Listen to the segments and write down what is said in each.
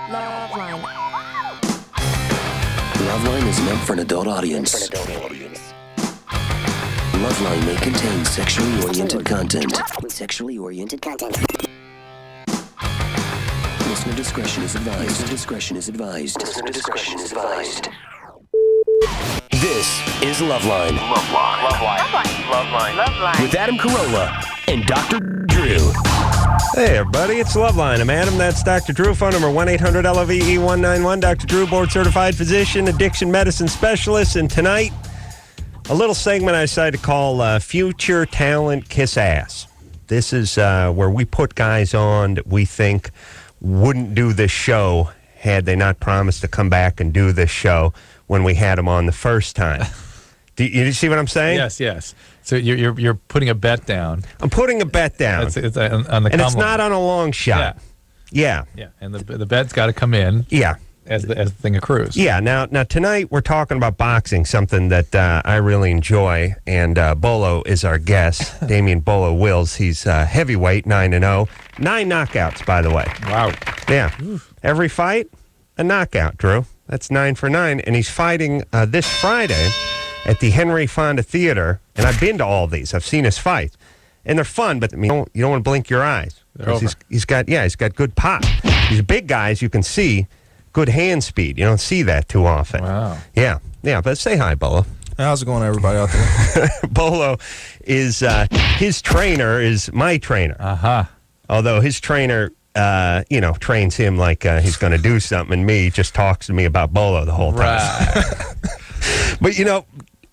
LoveLine. LoveLine is meant for an adult audience. LoveLine may contain sexually oriented content. Listener discretion is advised. This is LoveLine. LoveLine. With Adam Carolla and Dr. Drew. Hey, everybody, it's LoveLine. I'm Adam. That's Dr. Drew. Phone number 1-800-LOVE-191. Dr. Drew, board-certified physician, addiction medicine specialist. And tonight, a little segment I decided to call Future Talent Kiss Ass. This is where we put guys on that we think wouldn't do this show had they not promised to come back and do this show when we had them on the first time. Do you see what I'm saying? Yes. So you're putting a bet down. I'm putting a bet down. It's on the and it's not on a long shot. Yeah. And the bet's got to come in. Yeah. As the thing accrues. Yeah. Now tonight we're talking about boxing, something that I really enjoy, and Bolo is our guest. Damian Bolo Wills. He's heavyweight, 9-0, 9 knockouts, by the way. Wow. Yeah. Every fight, a knockout, Drew. That's 9 for 9, and he's fighting this Friday at the Henry Fonda Theater, and I've been to all these. I've seen his fights, and they're fun, but you don't want to blink your eyes. He's got good pop. He's a big guy, as you can see, good hand speed. You don't see that too often. Wow. Yeah, but say hi, Bolo. How's it going, everybody out there? Bolo is, his trainer is my trainer. Uh-huh. Although his trainer, trains him like he's going to do something, and me just talks to me about Bolo the whole time. Right. But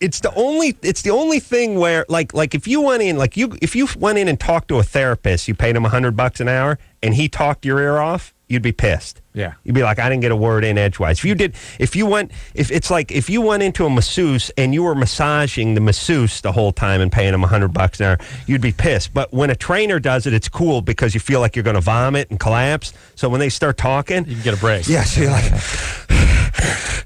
it's the only thing where like if you went in if you went in and talked to a therapist, you paid him $100 an hour, and he talked your ear off, you'd be pissed. Yeah. You'd be like, I didn't get a word in edgewise. If you went into a masseuse and you were massaging the masseuse the whole time and paying him $100 an hour, you'd be pissed. But when a trainer does it, it's cool because you feel like you're going to vomit and collapse. So when they start talking, you can get a break. Yeah, so you're like,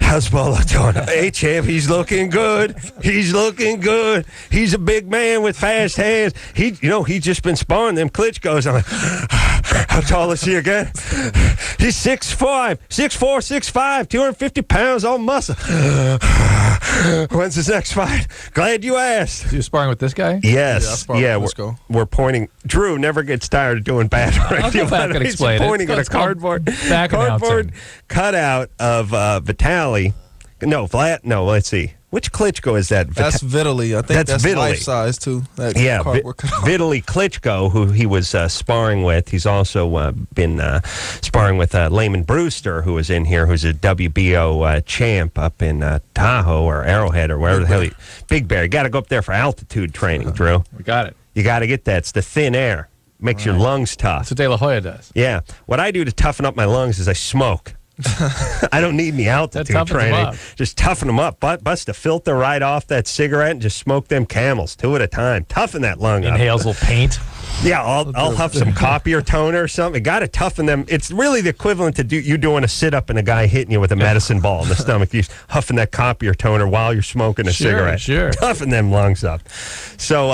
how's Bolo doing? Hey, champ, he's looking good. He's a big man with fast hands. He's just been sparring them Klitschko's. I'm like, how tall is he again? He's 6'4", 6'5", 250 pounds, all muscle. When's his next fight? Glad you asked. You sparring with this guy? Yes. We're pointing. Drew never gets tired of doing bantering. I'll go back and explain it. Pointing at a cardboard cutout of Vitaly. No, let's see. Which Klitschko is that? That's Vitaly. I think that's Vitaly. Life size, too. Vitaly Klitschko, who he was sparring with. He's also been sparring with Layman Brewster, who was in here, who's a WBO champ up in Tahoe or Arrowhead or wherever the hell Big Bear. You got to go up there for altitude training, Drew. We got it. You got to get that. It's the thin air. Makes your lungs tough. That's what De La Hoya does. Yeah. What I do to toughen up my lungs is I smoke. I don't need any altitude training. Just toughen them up. Bust the filter right off that cigarette and just smoke them Camels 2 at a time. Toughen that lung up. Inhales a little paint. Yeah, I'll huff some copier toner or something. Got to toughen them. It's really the equivalent to you doing a sit-up and a guy hitting you with a medicine ball in the stomach. You huffing that copier toner while you're smoking a cigarette. Sure. Toughen them lungs up. So,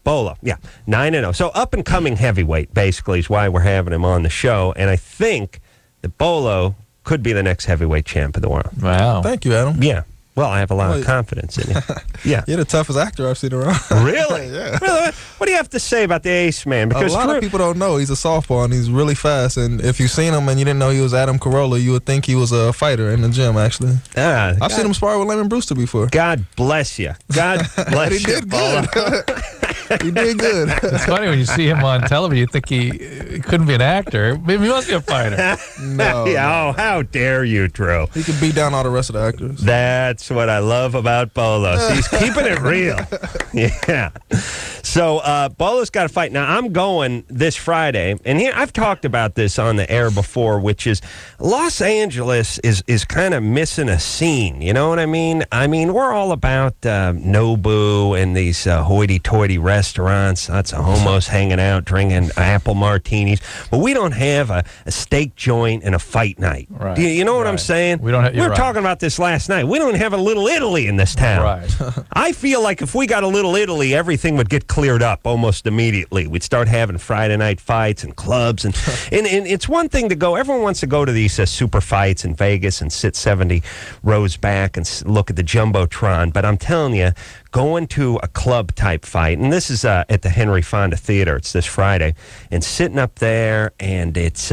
Bolo. Yeah, 9-0. So up-and-coming heavyweight, basically, is why we're having him on the show. And I think that Bolo could be the next heavyweight champ of the world. Wow. Thank you, Adam. Yeah. Well, I have a lot of confidence in you. Yeah. You're the toughest actor I've seen around. Really? Yeah. Really? What do you have to say about the Ace Man? Because a lot of people don't know he's a softball and he's really fast. And if you've seen him and you didn't know he was Adam Carolla, you would think he was a fighter in the gym, actually. I've seen him spar with Layman Brewster before. God bless you. God bless you. He did good. He did good. It's funny when you see him on television, you think he couldn't be an actor. Maybe he must be a fighter. No. Yeah, oh, how dare you, Drew? He could beat down all the rest of the actors. That's what I love about Bolo. See, he's keeping it real. Yeah. So Bolo's got to fight. Now, I'm going this Friday, and I've talked about this on the air before, which is Los Angeles is kind of missing a scene. You know what I mean? I mean, we're all about Nobu and these hoity-toity restaurants. Lots of homos hanging out, drinking apple martinis. martinis, but we don't have a steak joint and a fight night. Right. You know what I'm saying? We don't have, we were talking about this last night. We don't have a Little Italy in this town. Right. I feel like if we got a Little Italy, everything would get cleared up almost immediately. We'd start having Friday night fights and clubs. And it's one thing to go. Everyone wants to go to these super fights in Vegas and sit 70 rows back and look at the Jumbotron. But I'm telling you, going to a club type fight, and this is at the Henry Fonda Theater. It's this Friday, and sitting up there, and it's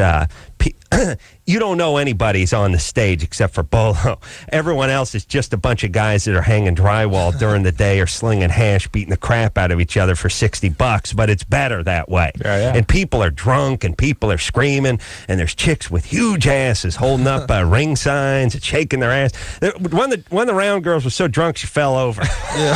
you don't know anybody's on the stage except for Bolo. Everyone else is just a bunch of guys that are hanging drywall during the day or slinging hash, beating the crap out of each other for $60. But it's better that way. Yeah. And people are drunk, and people are screaming, and there's chicks with huge asses holding up ring signs and shaking their ass. One of the round girls was so drunk she fell over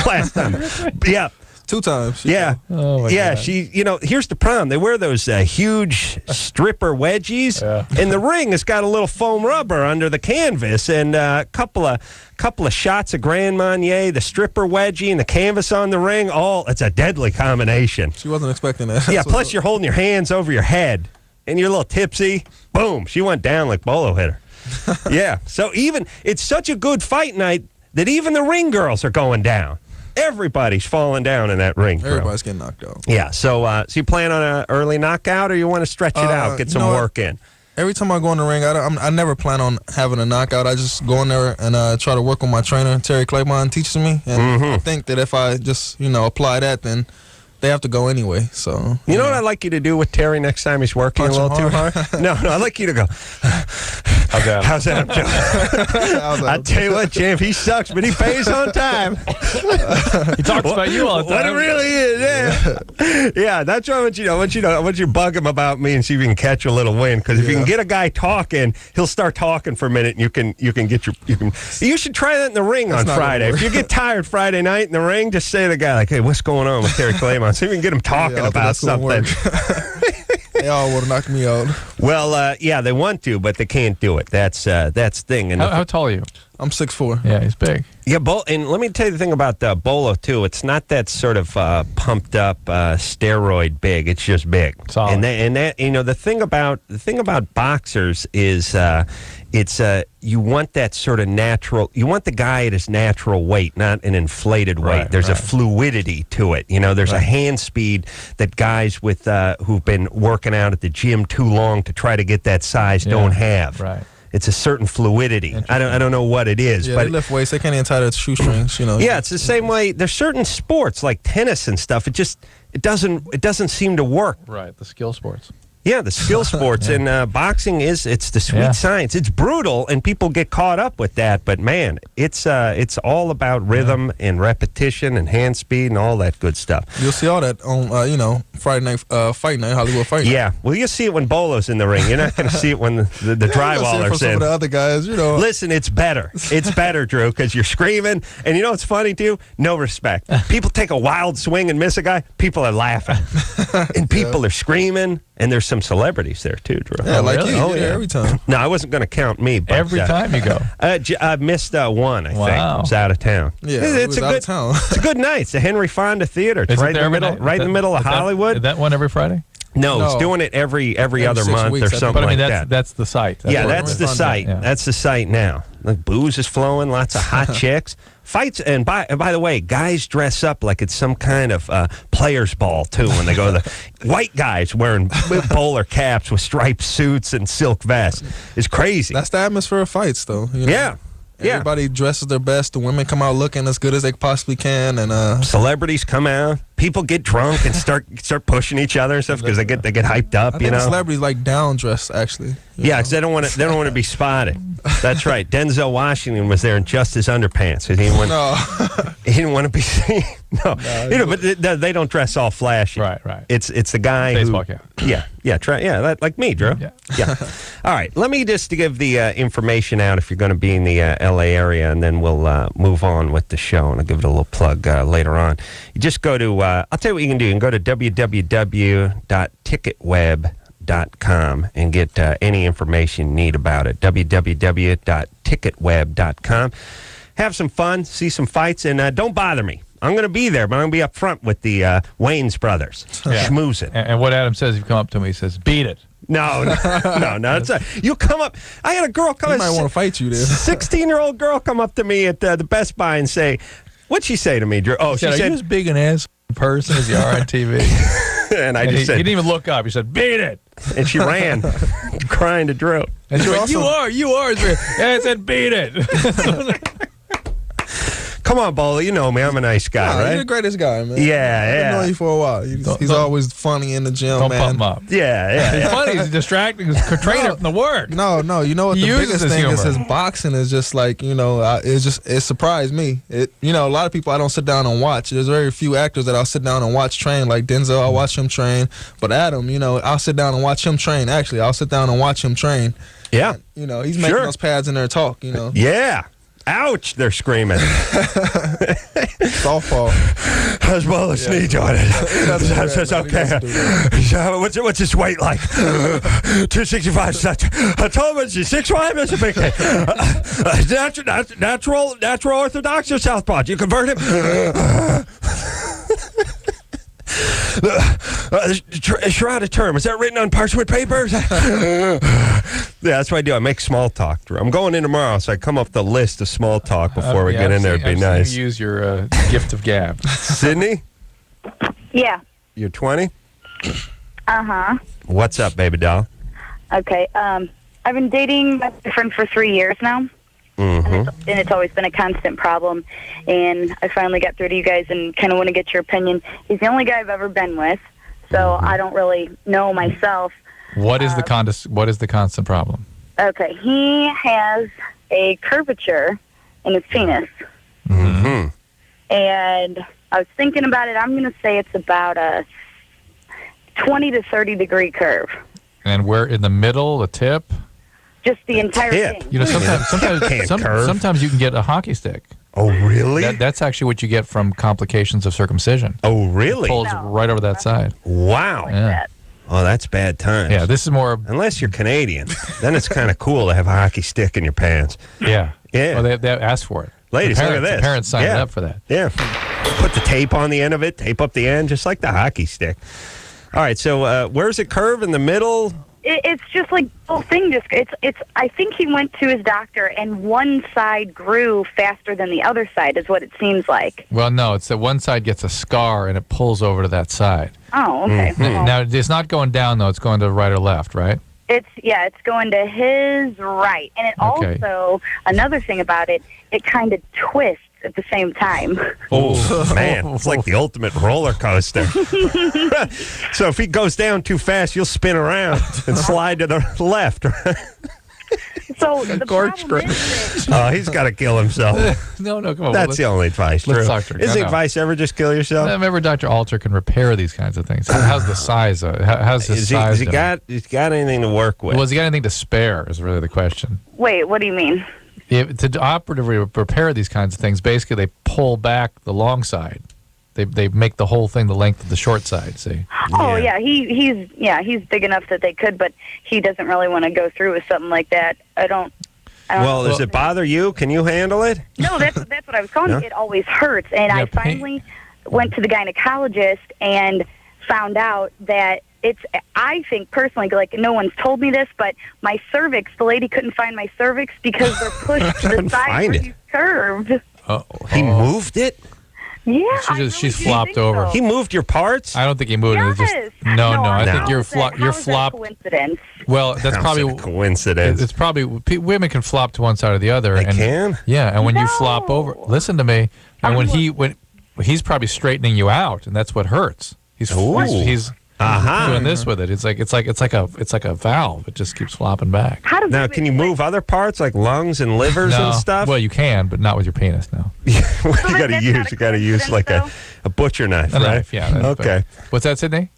last time. Yeah. 2 times. Yeah. Oh my God. She, here's the problem. They wear those huge stripper wedgies, and the ring has got a little foam rubber under the canvas, and a couple of shots of Grand Marnier, the stripper wedgie, and the canvas on the ring. It's a deadly combination. She wasn't expecting that. Yeah, plus you're holding your hands over your head, and you're a little tipsy. Boom, she went down like Bolo hit her. Yeah, so it's such a good fight night that even the ring girls are going down. Everybody's falling down in that ring. Everybody's getting knocked out. Yeah, so you plan on an early knockout, or you want to stretch it out, get some work in? Every time I go in the ring, I never plan on having a knockout. I just go in there and try to work with my trainer. Terry Claiborne teaches me, and I think that if I just apply that, then they have to go anyway. So you know what I'd like you to do with Terry next time he's working Punch a little too hard? No, I'd like you to go. How's that, Joe? I tell you what, champ, he sucks, but he pays on time. He talks about you all the time. What it really is, yeah. That's what I want you to know. I want you to bug him about me and see if you can catch a little win. Because if you can get a guy talking, he'll start talking for a minute, and you should try that in the ring on Friday. If you get tired Friday night in the ring, just say to the guy, like, hey, what's going on with Terry Claiborne? See if we can get him talking about something. They all would have knocked me out. Well, they want to, but they can't do it. That's the thing. And how tall are you? I'm 6'4". Yeah, he's big. Yeah, and let me tell you the thing about Bolo too. It's not that sort of pumped up steroid big. It's just big. Solid. And that the thing about boxers is you want that sort of natural. You want the guy at his natural weight, not an inflated weight. There's a fluidity to it. There's a hand speed that guys with who've been working out at the gym too long to try to get that size don't have. Right. It's a certain fluidity. I don't know what it is. Yeah, but they lift weights. They can't even tie their shoestrings. Yeah, it's the same way. There's certain sports like tennis and stuff. It doesn't seem to work. Right. The skill sports. Yeah, the skill sports and boxing it's the sweet science. It's brutal, and people get caught up with that. But man, it's all about rhythm and repetition and hand speed and all that good stuff. You'll see all that on Friday night fight night, Hollywood Fight Night. Yeah, well, you'll see it when Bolo's in the ring. You're not going to see it when the drywaller's some in. of the other guys, Listen, it's better. It's better, Drew, because you're screaming, and you know what's funny too? No respect. People take a wild swing and miss a guy. People are laughing, and people are screaming. And there's some celebrities there, too, Drew. Yeah, like really? you. Oh, yeah, every time. No, I wasn't going to count me. But, every time you go. I missed one, I think. Wow. I was out of town. Yeah, it's out of town. It's a good night. It's the Henry Fonda Theater. It's right in the middle of Hollywood. Is that one every Friday? No, it's doing it every other 6 month weeks, or something like that. That's the site. That's the site. Yeah. That's the site now. Like booze is flowing, lots of hot chicks. Fights, and by the way, guys dress up like it's some kind of players' ball, too, when they go to the white guys wearing bowler caps with striped suits and silk vests. It's crazy. That's the atmosphere of fights, though. Yeah. Everybody dresses their best. The women come out looking as good as they possibly can, and celebrities come out. People get drunk and start pushing each other and stuff because they get hyped up. I think celebrities like down dress actually. Yeah, because they don't want to be spotted. That's right. Denzel Washington was there in just his underpants. He didn't want to be seen. No, but they don't dress all flashy. Right. It's the guy baseball cap. Yeah. Like me, Drew. Yeah. All right. Let me just give the information out if you're going to be in the L.A. area, and then we'll move on with the show, and I'll give it a little plug later on. You just go to. I'll tell you what you can do. You can go to www.ticketweb.com and get any information you need about it. www.ticketweb.com. Have some fun, see some fights, and don't bother me. I'm going to be there, but I'm going to be up front with the Wayans brothers, schmoozing. And what Adam says, if you come up to me, he says, beat it. No. You come up. I had a girl come. He might want to fight you there. 16-year-old girl come up to me at the Best Buy and say, "What'd she say to me, Drew?" Oh, she Are said, you as big an ass person as you are on TV? and I And just he said, didn't even look up. He said, beat it. and she ran, crying to Drew. And she went, you are. And I said, beat it. Come on, Bolo. You know me. I'm a nice guy, You're right? the greatest guy, man. Yeah. I've known you for a while. He's always funny in the gym, Don't man. pump him up. Yeah. It's funny. He's distracting his trainer from the work. No. You know what He the uses biggest his thing is? humor. His boxing is just like, it surprised me. A lot of people I don't sit down and watch. There's very few actors that I'll sit down and watch train. Like Denzel, I'll watch him train. But Adam, I'll sit down and watch him train. Actually, I'll sit down and watch him train. Yeah. He's making those pads in there talk. Yeah. Ouch, they're screaming. Softball. How's Bolo's knee doing? It's okay. What's his weight like? 265. I told him it's 6'5". That's a big thing. Natural Orthodox or Southpaw? Do you convert him? Shrouded term. Is that written on parchment papers? Yeah, that's what I do. I make small talk, Drew. I'm going in tomorrow, so I come up with a list of small talk before we get in there. It'd be nice. Use your gift of gab. Sydney? Yeah. You're 20? Uh-huh. What's up, baby doll? Okay. I've been dating my boyfriend for 3 years now. Mm-hmm. And it's always been a constant problem. And I finally got through to you guys and kind of want to get your opinion. He's the only guy I've ever been with, so I don't really know myself. What is the constant problem? Okay. He has a curvature in his penis. Mm-hmm. And I was thinking about it. I'm going to say it's about a 20 to 30 degree curve. And where in the middle, the tip? Just the entire tip. thing. Sometimes you can get a hockey stick. Oh, really? That's actually what you get from complications of circumcision. Oh, really? It pulls right over that side. Wow. Yeah. Oh, that's bad times. Yeah, this is more. Unless you're Canadian. Then it's kind of cool to have a hockey stick in your pants. Yeah. Yeah. Well, they asked for it. Ladies, look at this. The parents signed up for that. Yeah. Put the tape on the end of it, tape up the end, just like the hockey stick. All right, so where's it curve? In the middle? It's just like the whole thing. I think he went to his doctor, and one side grew faster than the other side, is what it seems like. Well, no, it's that one side gets a scar and it pulls over to that side. Oh, okay. Well, Now, it's not going down, though. It's going to right or left, right? it's going to his right, and it also, another thing about it, it kind of twists at the same time. Oh, man. It's like the ultimate roller coaster. So if he goes down too fast, you'll spin around and slide to the left. So the problem is Oh, he's got to kill himself. No, come on. That's the only advice, Drew. let's talk to her. Is the No. advice ever just kill yourself? Remember, Dr. Alter can repair these kinds of things. How's the size? How's his size? Has he got anything to work with? Well, has he got anything to spare is really the question. wait, what do you mean? To operatively repair these kinds of things, basically they pull back the long side. They make the whole thing the length of the short side, see? Oh, yeah, he's big enough that they could, but he doesn't really want to go through with something like that. I don't Well, does it bother you? Can you handle it? No, that's what I was calling it. It always hurts. And I finally went to the gynecologist and found out that I think personally, like no one's told me this, but my cervix, the lady couldn't find my cervix because they're pushed to the side where he's curved. He moved it? Yeah. She's flopped over. He moved your parts? I don't think he moved it. Yes. No. I think you're How is that flopped. coincidence? Well, that's probably a coincidence. It's probably women can flop to one side or the other. They can? Yeah, and when you flop over, listen to me. And when he's probably straightening you out, and that's what hurts. He's doing this with it. It's like a valve. It just keeps flopping back. Now, can you move other parts like lungs and livers and stuff? Well, you can, but not with your penis. No. You got to use like a butcher knife, right? Knife, yeah. Okay. What's that, Sydney?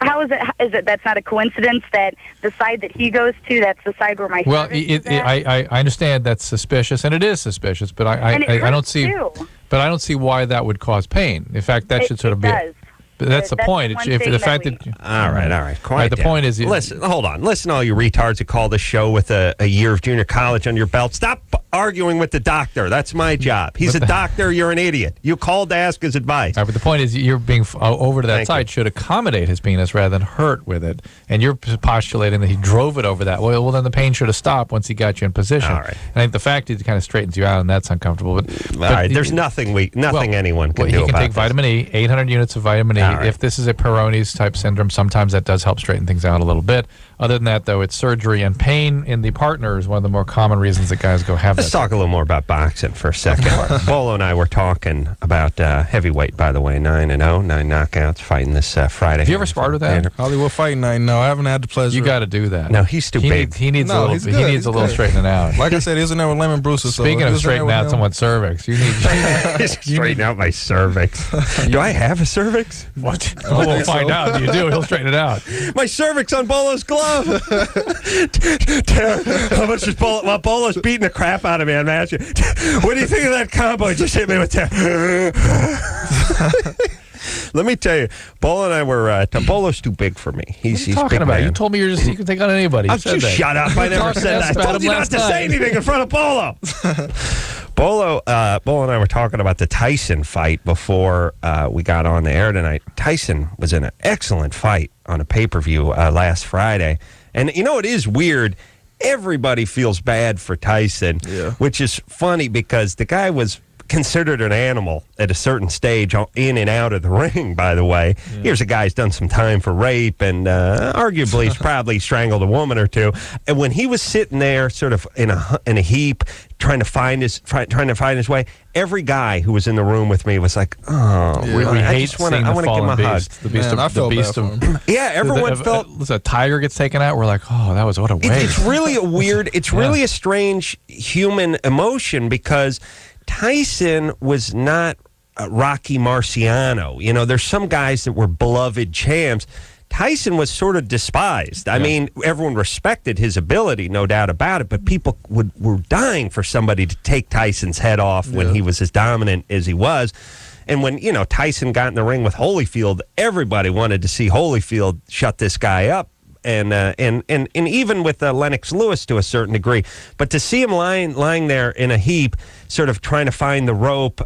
How is it? Is it that's not a coincidence that the side that he goes to, that's the side where my Well, cervix is at? I understand that's suspicious, and it is suspicious, but I don't see. Too. But I don't see why that would cause pain. In fact, that should sort of be. Does. But that's the point. one If thing the that fact we- that All right. Quiet the down. point is, listen, hold on. Listen, all you retards that call this show with a year of junior college under your belt. Stop arguing with the doctor. That's my job. He's a doctor. You're an idiot. You called to ask his advice. But the point is, you're being over to that side should accommodate his penis rather than hurt with it. And you're postulating that he drove it over that. Well, then the pain should have stopped once he got you in position. All right. And I think the fact is it kind of straightens you out, and that's uncomfortable. But all right. There's nothing anyone can do about he can take vitamin E, 800 units of vitamin E. Right. If this is a Peyronie's type syndrome, sometimes that does help straighten things out a little bit. Other than that, though, it's surgery, and pain in the partner is one of the more common reasons that guys go have Let's talk a little more about boxing for a second. Bolo and I were talking about heavyweight, by the way, 9-0, 9 knockouts, fighting this Friday. Have you ever sparred with that? Hollywood Fight Night. No, I haven't had the pleasure. You got to do that. No, he's too big. He needs a little straightening out. Like I said, he was in there with Lemon Bruce. Speaking of straightening out someone's cervix, you need straighten out my cervix. Do I have a cervix? What? We'll find out. You do. He'll straighten it out. My cervix on Bolo's glove. How much is Bolo? Well, Bolo's beating the crap out of me. I'm asking you. What do you think of that combo? He just hit me with Let me tell you, Bolo and I were. Bolo's too big for me. He's talking big about. man. You told me you can take on anybody. You shut up. I never said that. I told you not to say anything in front of Bolo. Bolo and I were talking about the Tyson fight before we got on the air tonight. Tyson was in an excellent fight on a pay-per-view last Friday. And, you know, it is weird. Everybody feels bad for Tyson, which is funny because the guy was considered an animal at a certain stage in and out of the ring, by the way. Yeah. Here's a guy who's done some time for rape and arguably he's probably strangled a woman or two. And when he was sitting there sort of in a heap trying to find his way, every guy who was in the room with me was like, oh, we hate seeing the fallen give him a hug. The beast of yeah, everyone felt a tiger gets taken out, we're like, oh, that was what a waste. It's really a weird, really a strange human emotion because Tyson was not Rocky Marciano. You know, there's some guys that were beloved champs. Tyson was sort of despised. I mean, everyone respected his ability, no doubt about it, but people were dying for somebody to take Tyson's head off when he was as dominant as he was. And when, you know, Tyson got in the ring with Holyfield, everybody wanted to see Holyfield shut this guy up. And even with Lennox Lewis to a certain degree. But to see him lying there in a heap, sort of trying to find the rope,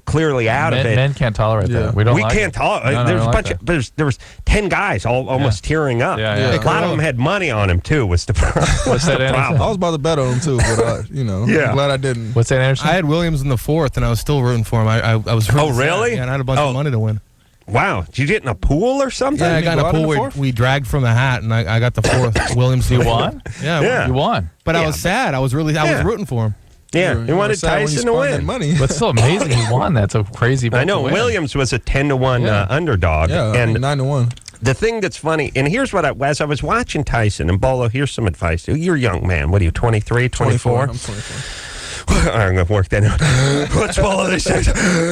clearly out of it. Men can't tolerate that. We can't tolerate. There's a bunch of there was 10 guys almost tearing up. A lot of them had money on him too. Was the problem? I was about to bet on him too, but I'm glad I didn't. What's that, Anderson? I had Williams in the fourth, and I was still rooting for him. I was rooting. Oh, really? Yeah, and I had a bunch of money to win. Wow. Did you get in a pool or something? Yeah, I got in a pool where we dragged from the hat, and I got the fourth. Williams. You won? Yeah. You won. But I was sad. I was rooting for him. Yeah, he wanted Tyson to win. Money. But it's still amazing he won. That's a crazy bet. I know. Williams was a 10-1 underdog. Yeah, and 9-1. The thing that's funny, and here's what as I was watching Tyson, and Bolo, here's some advice. You're a young man. What are you, 23, 24? I'm 24. I'm going to work that out. What's Bolo? They say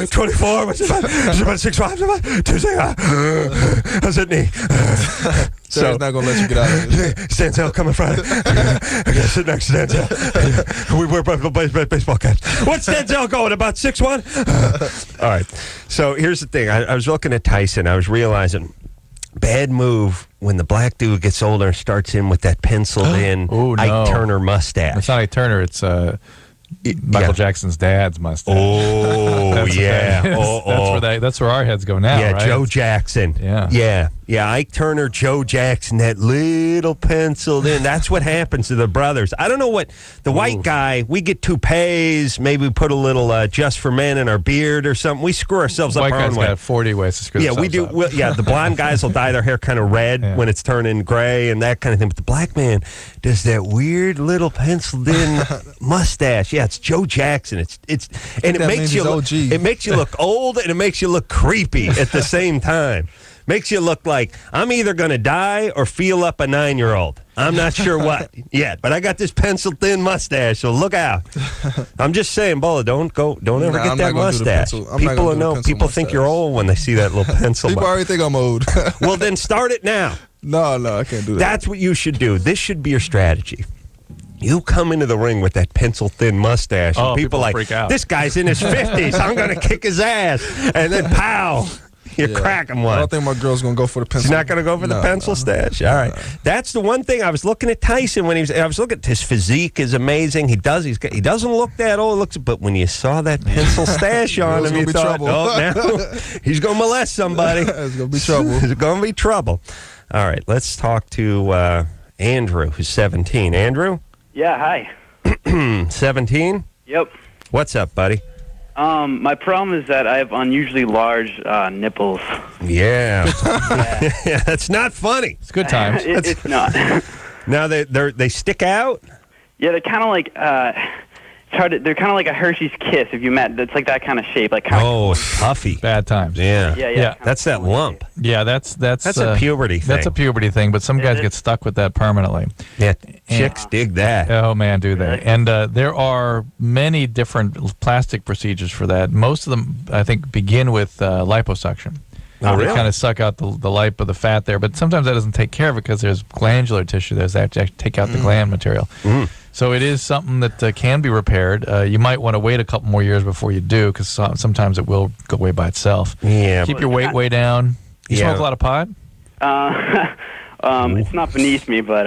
24. What's about 6'5"? 2 how's that knee? So he's not going to let you get out of it. Stanzel coming Friday. I got to sit next to Stanzel. We wear baseball caps. What's Stanzel going, about 6'1"? All right. So here's the thing. I was looking at Tyson. I was realizing, bad move when the black dude gets older and starts in with that penciled-in Ike Turner mustache. It's not Ike Turner. It's Michael Jackson's dad's mustache. Oh, yeah. That's where our heads go now, yeah, right? Joe Jackson. Yeah, Ike Turner, Joe Jackson, that little penciled in. That's what happens to the brothers. I don't know what the white guy, we get toupees, maybe we put a little Just for Men in our beard or something. We screw ourselves up our own way. White guys got 40 ways to screw themselves we do. up. The blonde guys will dye their hair kind of red when it's turning gray and that kind of thing. But the black man does that weird little penciled in mustache. Yeah, it's Joe Jackson. It makes you look old and it makes you look creepy at the same time. Makes you look like I'm either going to die or feel up a 9-year-old. I'm not sure what yet, but I got this pencil-thin mustache, so look out. I'm just saying, Bolo, don't ever get that mustache. People think you're old when they see that little pencil. People already think I'm old. Well, then start it now. No, I can't do that. That's what you should do. This should be your strategy. You come into the ring with that pencil-thin mustache, and people like, freak out. This guy's in his 50s. I'm going to kick his ass. And then, pow. You're cracking one. I don't think my girl's gonna go for the pencil. She's not going to go for the pencil stash. All right, that's the one thing. I was looking at Tyson when I was looking at his physique is amazing. He doesn't look that old. But when you saw that pencil stash on him, you thought, oh, now he's going to molest somebody. It's gonna be trouble. It's going to be trouble. All right, let's talk to Andrew, who's 17. Andrew? Yeah, hi. 17? Yep. What's up, buddy? My problem is that I have unusually large nipples. Yeah. Yeah, that's not funny. It's good times. It's not. Now they stick out? Yeah, they're kind of like they're kind of like a Hershey's Kiss. If you met, it's like that kind of shape, like kind Oh, it's puffy. Bad times. Yeah. Yeah. That's that lump. Yeah, that's a puberty thing. That's a puberty thing, but some guys get stuck with that permanently. Yeah, chicks dig that. Oh man, do they? And there are many different plastic procedures for that. Most of them, I think, begin with liposuction. Oh, They really? kind of suck out the lipo, the fat there, but sometimes that doesn't take care of it because there's glandular tissue there. They have to actually take out the gland material. So it is something that can be repaired. You might want to wait a couple more years before you do because sometimes it will go away by itself. Yeah. Keep your weight way down. You smoke a lot of pot? It's not beneath me, but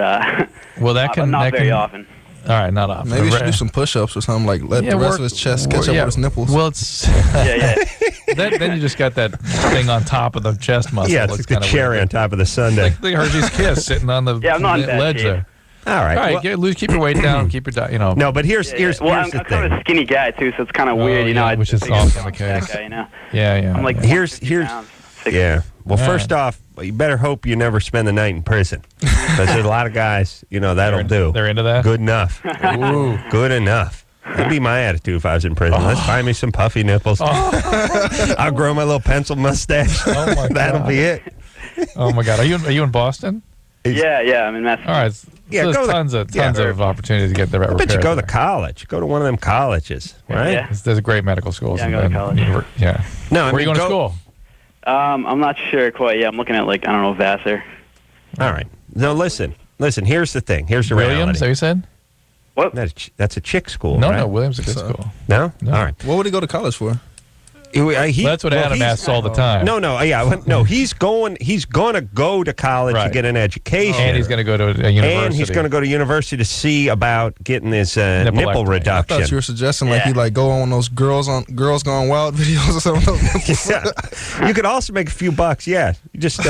well, not very often. All right, not often. Maybe you should do some push-ups or something, like let the rest of his chest catch up with his nipples. Well, it's then you just got that thing on top of the chest muscle. Yeah, it's like the cherry on top of the sundae. Like the Hershey's Kiss sitting on the I'm not in bad ledge shape. there. All right. All right, keep your weight down. Keep your diet. No, but here's Well, here's I'm the kind of thing. a skinny guy too, so it's kind of weird, you know. yeah, which is think often I'm the that case. guy, you know. Yeah. I'm like Here's 150 pounds, 60. yeah. Well, All first off, you better hope you never spend the night in prison because there's a lot of guys, that'll do. They're into that. Good enough. Ooh, good enough. That'd be my attitude if I was in prison. Let's find me some puffy nipples. I'll grow my little pencil mustache. Oh my God. That'll be it. Oh my God, are you in Boston? Yeah, I'm in Massachusetts. All right. Yeah, so go there's to tons of opportunity to get the I bet you repairs go to there. college. Go to one of them colleges, right? Yeah. There's great medical schools. Yeah, I go to college. Yeah. No, I Where are you mean, going to school? I'm not sure quite. Yeah, I'm looking at Vassar. All right. No, listen. Here's the thing. Here's the Williams, reality. have you said? What? That's a chick school, No, right? no, Williams is a good school. No? No. All right. What would he go to college for? That's what Adam asks all the time. No, he's going to go to college to Right. get an education. And he's going to go to a university. And he's going to go to university to see about getting his nipple Nipple I reduction. thought you were suggesting like he go on those Girls Gone Wild videos or something. Yeah. You could also make a few bucks, yeah. You just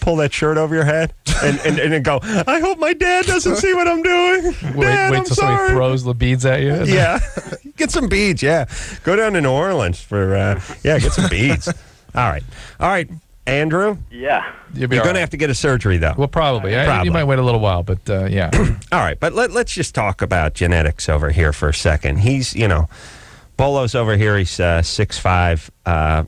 pull that shirt over your head and then go, I hope my dad doesn't see what I'm doing. Dad, wait I'm till sorry. somebody throws the beads at you. Yeah. Get some beads, yeah. Go down to New Orleans for, get some beads. All right, Andrew? Yeah. You'll be You're all going to right. have to get a surgery, though. Well, probably. Probably. You might wait a little while, but yeah. All right, but let's just talk about genetics over here for a second. He's, Bolo's over here. He's 6'5".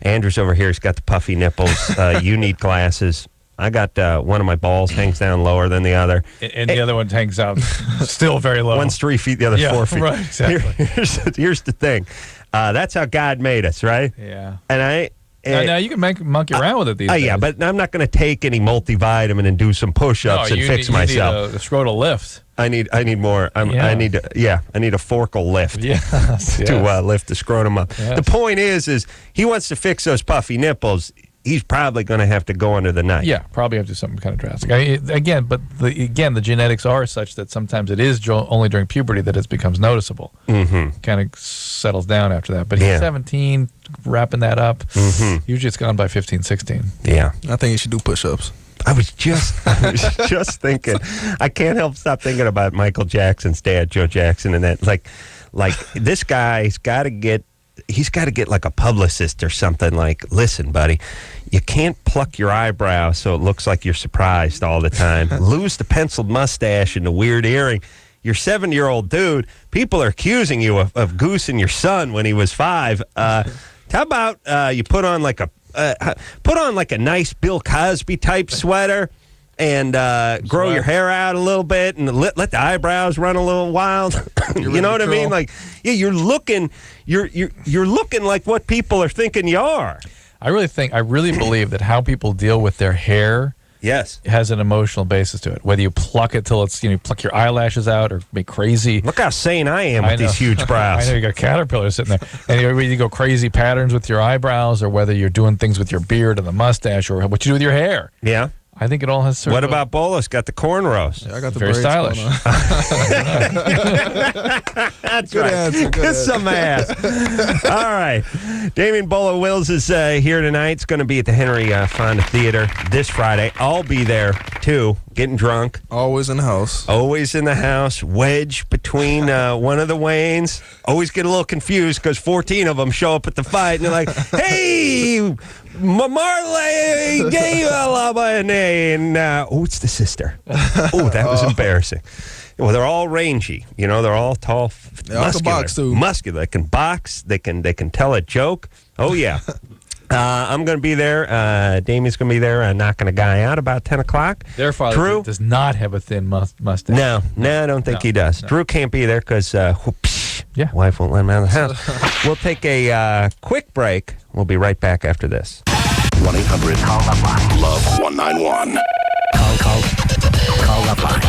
Andrew's over here. He's got the puffy nipples. You need glasses. I got one of my balls hangs down lower than the other. And the other one hangs out still very low. One's 3 feet, the other's 4 feet. Right, exactly. Here's the thing. That's how God made us, right? Yeah. And Now you can monkey around with it these days. yeah, but I'm not going to take any multivitamin and do some push-ups and fix myself. You need a scrotal lift. I need more. I need a forkal lift. Yes. To lift the scrotum up. Yes. The point is he wants to fix those puffy nipples. He's probably going to have to go under the knife. Yeah, probably have to do something kind of drastic. The genetics are such that sometimes it is only during puberty that it becomes noticeable. Mm-hmm. Kind of settles down after that. But he's 17, wrapping that up. Mm-hmm. Usually it's gone by 15, 16. Yeah. I think you should do push-ups. I was just thinking. I can't help stop thinking about Michael Jackson's dad, Joe Jackson, and that like this guy's got to get. He's got to get like a publicist or something. Like, listen, buddy, you can't pluck your eyebrow so it looks like you're surprised all the time. Lose the penciled mustache and the weird earring. You're 7-year-old dude. People are accusing you of goosing your son when he was 5. How about you put on like a nice Bill Cosby type sweater and grow your hair out a little bit and let the eyebrows run a little wild. You know what I mean? Like, yeah, you're looking like what people are thinking you are. I really believe that how people deal with their hair Yes. has an emotional basis to it. Whether you pluck it till it's, you pluck your eyelashes out or be crazy. Look how sane I am with these huge brows. I know you got caterpillars sitting there. And you go crazy patterns with your eyebrows, or whether you're doing things with your beard and the mustache, or what you do with your hair. Yeah. I think it all has What about Bolo's got the cornrows? Yeah, I got the very braids stylish. going on. That's Good right. answer, good answer. Some ass. All right. Damian Bolo Wills is here tonight. It's going to be at the Henry Fonda Theater this Friday. I'll be there, too, getting drunk. Always in the house. Always in the house. Wedge between one of the Waynes. Always get a little confused because 14 of them show up at the fight, and they're like, hey, Marley, and it's the sister. Oh, that was embarrassing. Well, they're all rangy. They're all tall, all can box, too. Muscular. They can box. They can tell a joke. Oh, yeah. I'm going to be there. Damien's going to be there knocking a guy out about 10 o'clock. Their father Drew does not have a thin mustache. No, I don't think he does. No. Drew can't be there because wife won't let him out of the house. We'll take a quick break. We'll be right back after this. 1-800-LOVE-191. Call LoveLine.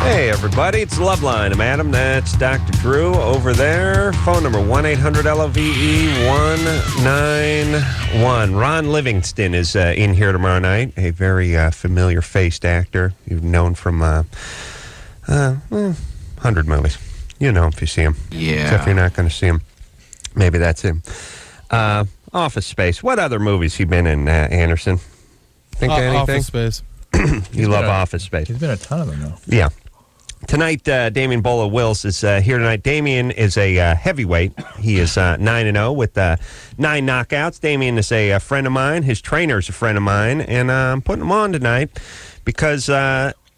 Hey, everybody, it's LoveLine. I'm Adam. That's Dr. Drew over there. Phone number 1-800-LOVE-191. Ron Livingston is in here tomorrow night, a very familiar-faced actor you've known from 100 movies. You know him if you see him. Yeah. So if you're not going to see him, maybe that's him. Office Space. What other movies he been in, Anderson? Think of anything? Office Space. You love Office Space. He's been a ton of them, though. Yeah. Tonight, Damian Bolo Wills is here tonight. Damian is a heavyweight. He is 9-0 with 9 knockouts. Damian is a friend of mine. His trainer is a friend of mine. And I'm putting him on tonight because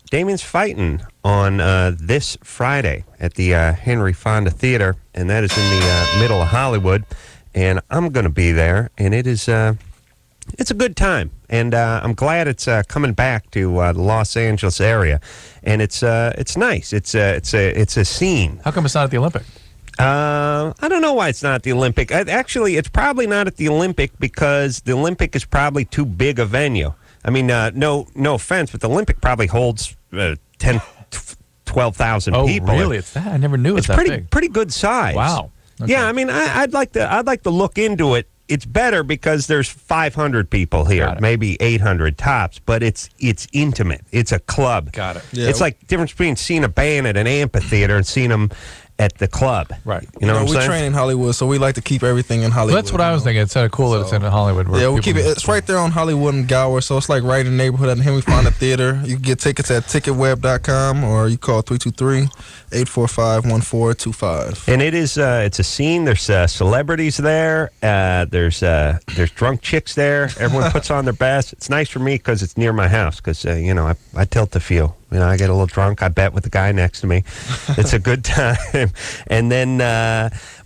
Damian's fighting on this Friday at the Henry Fonda Theater. And that is in the middle of Hollywood. And I'm going to be there. And it is... it's a good time, and I'm glad it's coming back to the Los Angeles area, and it's nice. It's a scene. How come it's not at the Olympic? I don't know why it's not at the Olympic. Actually, it's probably not at the Olympic because the Olympic is probably too big a venue. I mean, no offense, but the Olympic probably holds 10, 12,000 people. Oh, really? It's that? I never knew it's that big. Pretty good size. Wow. Okay. Yeah, I mean, I'd like to look into it. It's better because there's 500 people here, maybe 800 tops, but it's intimate. It's a club. Got it. Yeah. It's like the difference between seeing a band at an amphitheater and seeing them at the club. Right. You know what I'm we saying? train in Hollywood, so we like to keep everything in Hollywood. Well, that's what I was thinking. It's cool that it's in Hollywood. Yeah, we keep it. It's right there on Hollywood and Gower, so it's like right in the neighborhood at the Henry Fonda Theater. You can get tickets at ticketweb.com or you call 323-845-1425. And it's a scene. There's celebrities there. There's drunk chicks there. Everyone puts on their best. It's nice for me because it's near my house because, I tilt the feel. I get a little drunk. I bet with the guy next to me. It's a good time. And then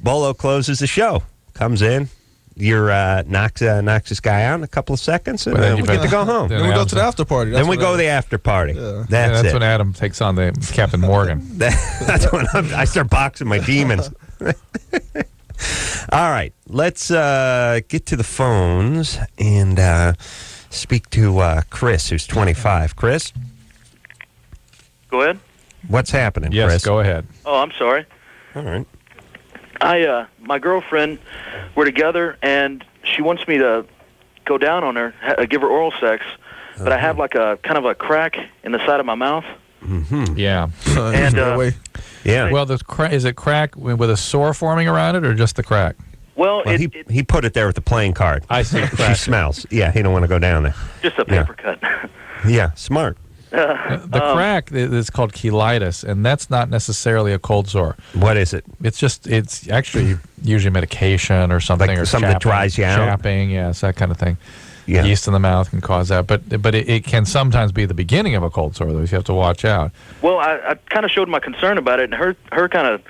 Bolo closes the show. Comes in. Knocks this guy out in a couple of seconds, and then we get to go home. Then we go to the after party. Then we go to the after party. Yeah. That's when Adam takes on the Captain Morgan. That's when I start boxing my demons. All right. Let's get to the phones and speak to Chris, who's 25. Chris? Go ahead. What's happening, Yes, Chris? go ahead. Oh, I'm sorry. All right. My girlfriend, we're together, and she wants me to go down on her, give her oral sex, but I have like a kind of a crack in the side of my mouth. Mm-hmm. Yeah. And yeah. Well, is it crack with a sore forming around it, or just the crack? Well, he put it there with the playing card. I see. She smells. Yeah, he don't want to go down there. just a paper cut. Yeah, smart. The crack is called cheilitis, and that's not necessarily a cold sore. What is it? It's actually usually medication or something, Like or something that dries you out? chapping, yes, that kind of thing. Yeah. Yeast in the mouth can cause that, but it can sometimes be the beginning of a cold sore, though. You have to watch out. Well, I kind of showed my concern about it, and her kind of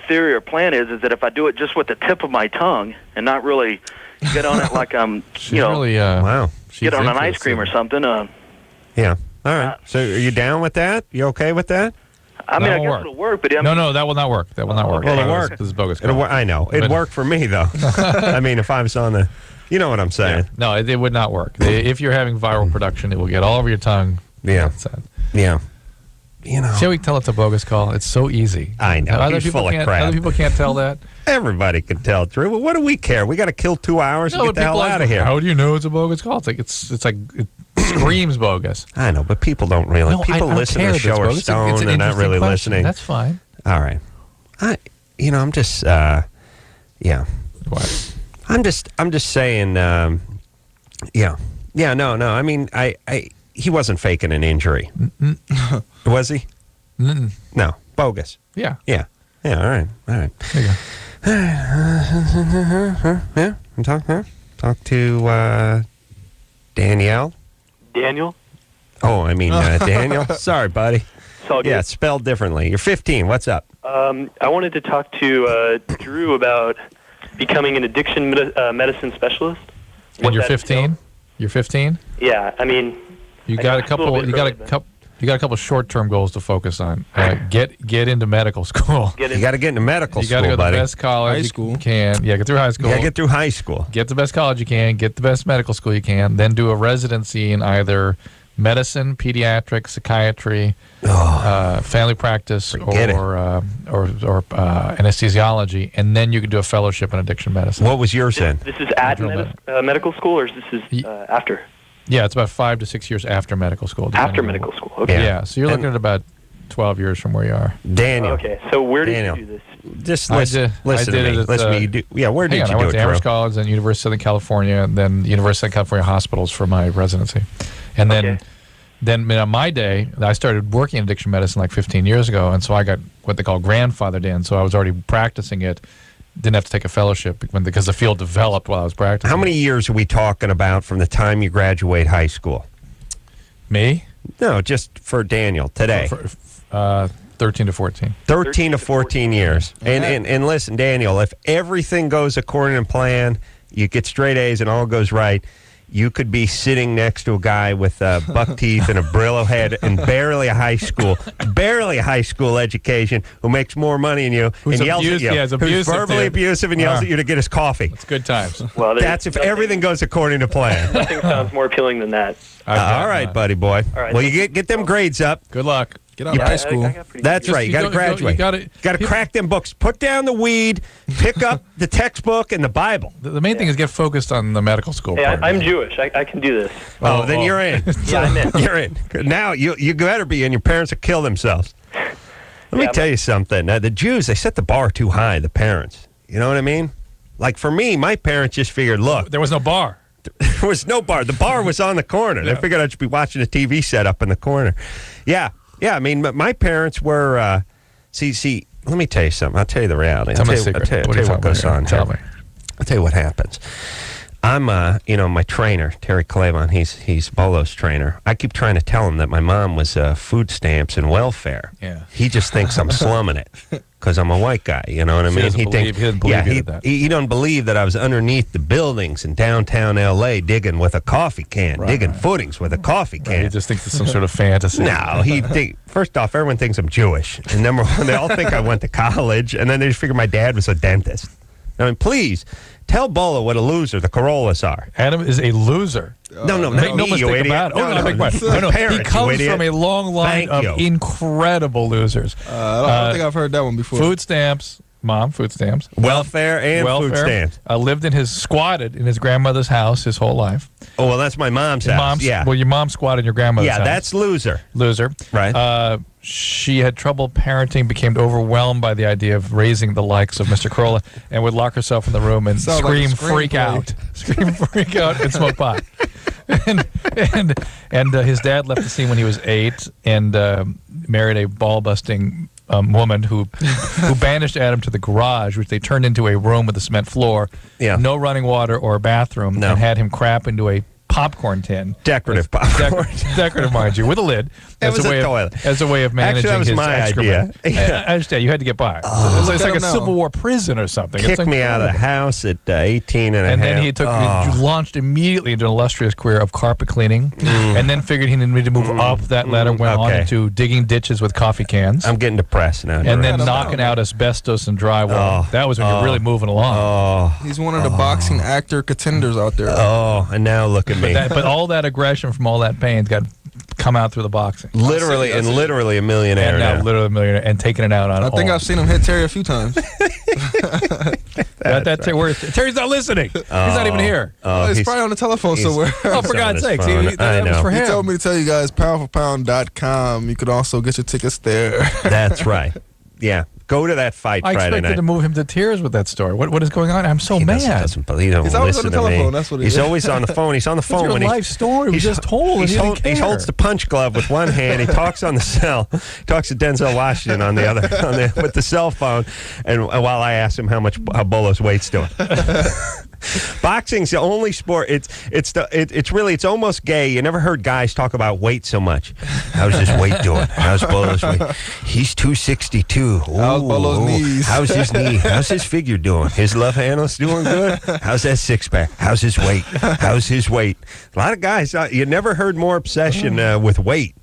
theory or plan is that if I do it just with the tip of my tongue and not really get on it like I'm, She's really wow. get on an ice cream or something. Yeah. All right. So are you down with that? You okay with that? I mean, I guess work. it'll work, but No, that will not work. That will not work. Well, it'll work. This is bogus. I know. It'd work for me, though. I mean, if I was on the... You know what I'm saying. Yeah. No, it would not work. If you're having viral production, it will get all over your tongue. Yeah. Yeah. You know. Shall we tell it's a bogus call? It's so easy. I know. Other He's people full of can't. crap. Other people can't tell that. Everybody can tell, Drew. Well, what do we care? We got to kill 2 hours and get the hell out of here. How do you know it's a bogus call? It screams bogus. I know, but people don't really. No, people I don't listen care to the if show it's are bogus. stoned. It's an They're not interesting really question. listening. That's fine. All right. I'm just. Yeah. What? I'm just saying. Yeah. No. I mean, he wasn't faking an injury, was he? No, bogus. Yeah. Yeah. All right. There you go. Yeah. Talk to Danielle. Daniel? Oh, I mean Daniel. Sorry, buddy. It's all good. Yeah, it's spelled differently. You're 15. What's up? I wanted to talk to Drew about becoming an addiction medicine specialist. And you're 15. You're 15. Yeah, I mean, You got a couple. You got a couple short-term goals to focus on. Get into medical school. You got to get into medical You school, got to go to buddy. the best college High school. you can. Yeah, get through high school. Yeah, get through high school. Get the best college you can. Get the best medical school you can. Then do a residency in either medicine, pediatrics, psychiatry, family practice, or anesthesiology, and then you can do a fellowship in addiction medicine. What was yours then? this is at medical school, or is this after? Yeah, it's about 5 to 6 years after medical school. After depending on medical school, okay. Yeah, so you're looking at about 12 years from where you are. Daniel. Okay, so where did Daniel. you do this? Just I listen to me. did it at, Listen to me. Where did Hang on, you I do went it, to Amherst Drew? College, then University of Southern California, and then University of California Hospitals for my residency. And then in my day, I started working in addiction medicine like 15 years ago, and so I got what they call grandfathered in. So I was already practicing it. Didn't have to take a fellowship because the field developed while I was practicing. How many years are we talking about from the time you graduate high school? Me? No, just for Daniel today. 13 to 14. 13 to 14 years. And listen, Daniel, if everything goes according to plan, you get straight A's and all goes right, you could be sitting next to a guy with buck teeth and a Brillo head and barely a high school education who makes more money than you Who's and yells at you. yeah, is who's abusive, verbally dude. abusive and yells at you to get his coffee. It's good times. Well, That's if everything goes according to plan. Nothing sounds more appealing than that. All right, buddy boy. All right, well, you get them grades up. Good luck. Get out of high school. I got pretty That's good. right. You got to graduate. You got to crack them books. Put down the weed. Pick up the textbook and the Bible. The main thing is get focused on the medical school Hey, part. I'm Jewish. I can do this. Oh, then you're in. Yeah, I'm in. You're in. Now you better be in. Your parents will kill themselves. Let me tell you something. The Jews, they set the bar too high. The parents. You know what I mean? Like for me, my parents just figured, look, There was no bar. there was no bar. The bar was on the corner. They figured I'd just be watching a TV set up in the corner. Yeah. I mean, my parents were. See. Let me tell you something. I'll tell you the reality. Tell me a I'll secret. tell What are you you what goes talking on. about? Tell me. I'll tell you what happens. I'm, my trainer, Terry Clavon, he's Bolo's trainer. I keep trying to tell him that my mom was food stamps and welfare. Yeah. He just thinks I'm slumming it because I'm a white guy. You know what I mean? He doesn't believe you did that. He don't believe that I was underneath the buildings in downtown L.A. digging with a coffee can, digging footings with a coffee can. He just thinks it's some sort of fantasy. No, first off, everyone thinks I'm Jewish. And number one, they all think I went to college. And then they just figure my dad was a dentist. I mean, please, tell Bolo what a loser the Corollas are. Adam is a loser. No, Make no me, you mistake idiot. about it. Oh, no, No, he parents, you comes idiot. from a long line Thank of you. incredible losers. I don't think I've heard that one before. Food stamps, mom, food stamps. Welfare and food stamps. Squatted in his grandmother's house his whole life. Oh, well, that's my mom's house. Yeah. Well, your mom squatted in your grandmother's house. Yeah, that's loser. Loser. Right. She had trouble parenting, became overwhelmed by the idea of raising the likes of Mr. Corolla, and would lock herself in the room and Sounds scream, like a freak out. Scream, freak out, and smoke pot. and his dad left the scene when he was 8 and married a ball-busting woman who banished Adam to the garage, which they turned into a room with a cement floor, no running water or a bathroom, and had him crap into a popcorn tin. Decorative popcorn. Decorative, mind you, with a lid. As a toilet. As a way of managing Actually, that was his my excrement. idea. I understand. You had to get by. It's like a Civil War prison or something. Kicked me out of the house at 18 and a half. And then he launched immediately into an illustrious career of carpet cleaning, and then figured he needed to move up that ladder, went on into digging ditches with coffee cans. I'm getting depressed now. And then knocking out asbestos and drywall. That was when you're really moving along. He's one of the boxing actor contenders out there. And now look at me. But all that aggression from all that pain's got to come out through the boxing. Literally a millionaire and now. Literally a millionaire and taking it out on I think I've seen him hit Terry a few times. Terry's not listening. He's not even here. He's probably on the telephone somewhere. For God's sake. I know. For him. He told me to tell you guys, poundforpound.com. You could also get your tickets there. That's right. Yeah. Go to that fight I Friday night. expected to move him to tears with that story. What is going on? I'm so mad. He don't He's always on the listen to me. telephone. That's what He's always on the phone. He's on the phone It's when your life story. We just told. He holds the punch glove with one hand. He talks on the cell. He talks to Denzel Washington on the other with the cell phone. And while I ask him how Bolo's weight's doing. Boxing's the only sport. It's almost gay. You never heard guys talk about weight so much. How's his weight doing? How's Bolo's weight? He's 262. How's Bolo's knees? How's his knee? How's his figure doing? His love handle's doing good? How's that six pack? How's his weight? How's his weight? A lot of guys, you never heard more obsession with weight.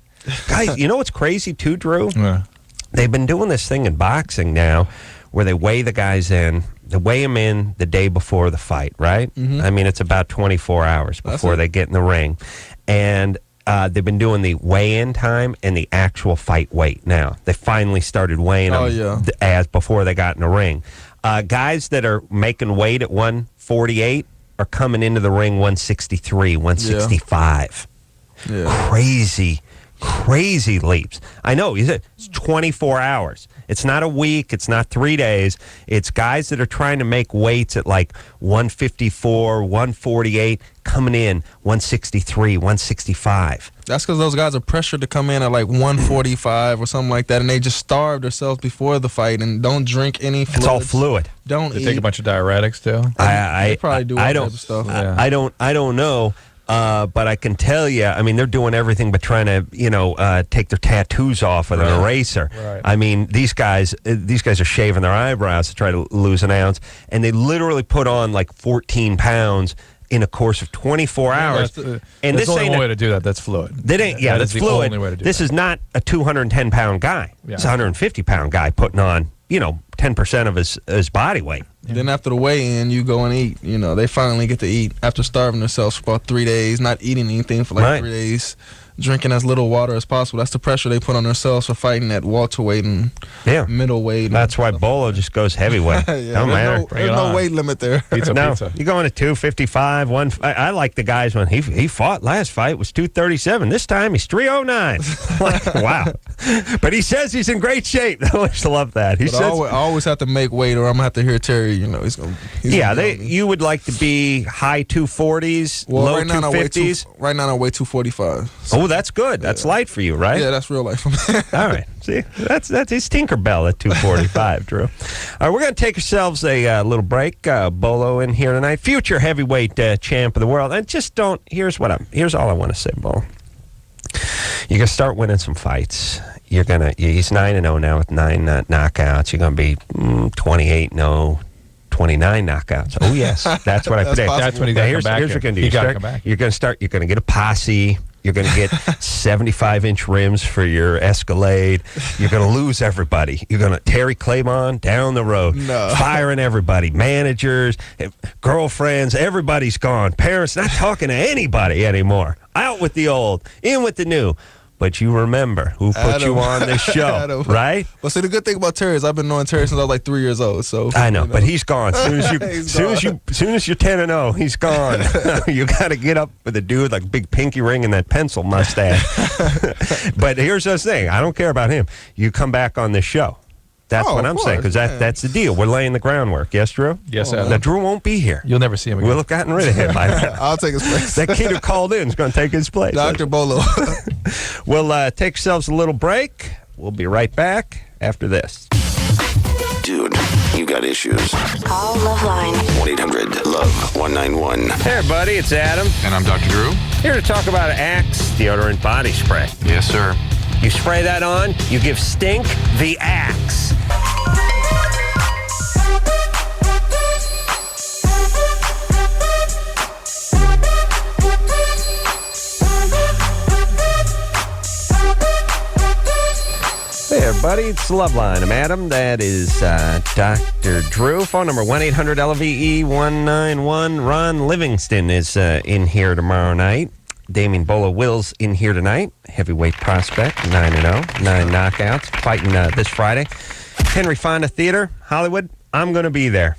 Guys, you know what's crazy too, Drew? Yeah. They've been doing this thing in boxing now where they weigh the guys in. They weigh them in the day before the fight, right? Mm-hmm. I mean, it's about 24 hours before they get in the ring. And they've been doing the weigh-in time and the actual fight weight now. They finally started weighing them as before they got in the ring. Guys that are making weight at 148 are coming into the ring 163, 165. Yeah. Crazy leaps. I know, it's 24 hours. It's not a week. It's not 3 days. It's guys that are trying to make weights at like 154, 148, coming in 163, 165. That's because those guys are pressured to come in at like 145 or something like that, and they just starve themselves before the fight and don't drink any fluids. It's all fluid. Don't eat. They take a bunch of diuretics too. They probably do all kinds of stuff. I don't know. But I can tell you, I mean, they're doing everything but trying to, take their tattoos off with an eraser. Right. I mean, these guys are shaving their eyebrows to try to lose an ounce, and they literally put on like 14 pounds in a course of 24 hours. That's the only way to do that. That's fluid. That's fluid. Only way to do this that. Is not a 210-pound guy. Yeah. It's a 150-pound guy putting on, 10% of his body weight. Then after the weigh-in, you go and eat. They finally get to eat after starving themselves for about 3 days, not eating anything for like 3 days, drinking as little water as possible. That's the pressure they put on themselves for fighting at welterweight and middleweight. That's why Bolo just goes heavyweight. There's no weight limit there. Pizza. You go into 255. I like the guys when he fought last fight was 237. This time he's 309. Wow. But he says he's in great shape. I always love that. I always have to make weight, or I'm gonna have to hear Terry. He's gonna. You would like to be high 240s, low 250s. Right now I weigh 245. Oh, that's good. That's light for you, right? Yeah, that's real life for me. All right. See, that's his Tinkerbell at 245, Drew. All right, we're going to take ourselves a little break. Bolo in here tonight, future heavyweight champ of the world. And just don't. Here's all I want to say, Bolo. You're gonna start winning some fights. He's 9-0 now with 9 knockouts. You're gonna be 28-0. 29 knockouts. Oh yes, that's what I predict. That's when he's going to come back. Here's what you're going to do. You're going to get a posse. You're going to get 75-inch rims for your Escalade. You're going to lose everybody. You're going to Terry Claymon down the road, firing everybody, managers, girlfriends. Everybody's gone. Parents not talking to anybody anymore. Out with the old, in with the new. But you remember who put you on this show, right? Well, see, the good thing about Terry is I've been knowing Terry since I was like 3 years old. So I know, but he's gone. Soon as you're 10-0, he's gone. You got to get up with a dude with like a big pinky ring and that pencil mustache. But here's the thing: I don't care about him. You come back on this show. That's what I'm saying, because that's the deal. We're laying the groundwork. Yes, Drew? Yes, Adam. Now, Drew won't be here. You'll never see him again. We'll have gotten rid of him by now. I'll take his place. That kid who called in is going to take his place. Dr. Bolo. We'll take ourselves a little break. We'll be right back after this. Dude, you got issues. Call LoveLine. 1-800-LOVE-191. Hey, everybody, it's Adam. And I'm Dr. Drew. Here to talk about Axe deodorant body spray. Yes, sir. You spray that on, you give Stink the axe. Hey, everybody, it's LoveLine. I'm Adam. That is Dr. Drew. Phone number 1-800-LVE-191. Ron Livingston is in here tomorrow night. Damian Bolo Wills in here tonight. Heavyweight prospect, 9-0, 9 knockouts, fighting this Friday. Henry Fonda Theater, Hollywood. I'm going to be there.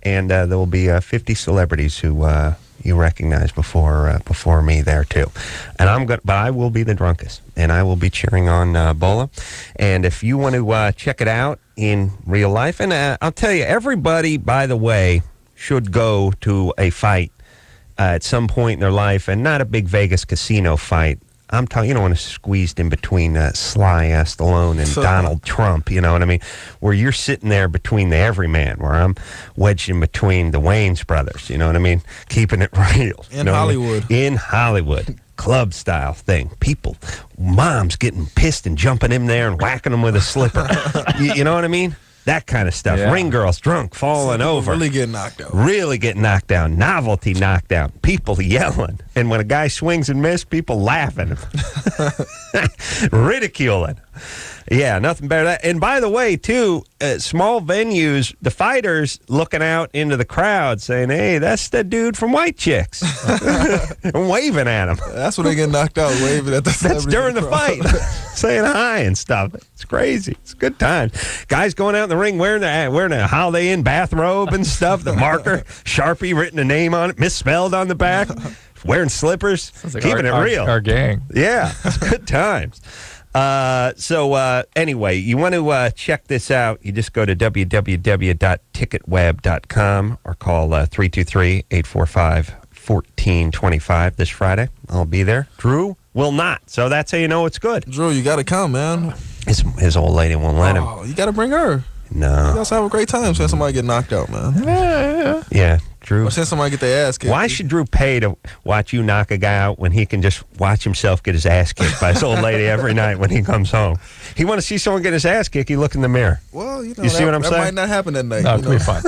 And there will be 50 celebrities who you recognize before me there too. And but I will be the drunkest, and I will be cheering on Bolo. And if you want to check it out in real life, and I'll tell you, everybody, by the way, should go to a fight at some point in their life, and not a big Vegas casino fight. I'm talking, you don't want to squeezed in between Sly Stallone and Donald Trump, you know what I mean? Where you're sitting there between the everyman, where I'm wedged in between the Wayans brothers, you know what I mean? Keeping it real. In Hollywood. In Hollywood. Club style thing. People, moms getting pissed and jumping in there and whacking them with a slipper. You know what I mean? That kind of stuff. Yeah. Ring girls drunk, falling over. Really getting knocked out. Really getting knocked down. Novelty knockdown. People yelling. And when a guy swings and misses, people laughing. Ridiculing. Yeah, nothing better than that. And by the way, too, small venues, the fighters looking out into the crowd saying, hey, that's the dude from White Chicks. Waving at him. That's when they get knocked out, waving at the That's during the fight. Saying hi and stuff. It's crazy. It's a good time. Guys going out in the ring wearing a Holiday Inn bathrobe and stuff, the marker, Sharpie written a name on it, misspelled on the back, wearing slippers, like keeping it real. Our gang. Yeah, it's good times. Anyway, you want to check this out, you just go to www.ticketweb.com or call 323-845-1425 this Friday. I'll be there. Drew will not, so that's how you know it's good. Drew, you got to come, man. His old lady won't let him. Oh, you got to bring her. No. You guys have a great time seeing somebody get knocked out, man. Yeah, Drew. Or seeing somebody get their ass kicked. Why should Drew pay to watch you knock a guy out when he can just watch himself get his ass kicked by his old lady every night when he comes home? He want to see someone get his ass kicked, he look in the mirror. Well, you know, you see what I'm that saying? might not happen that night. No, it'll be fun.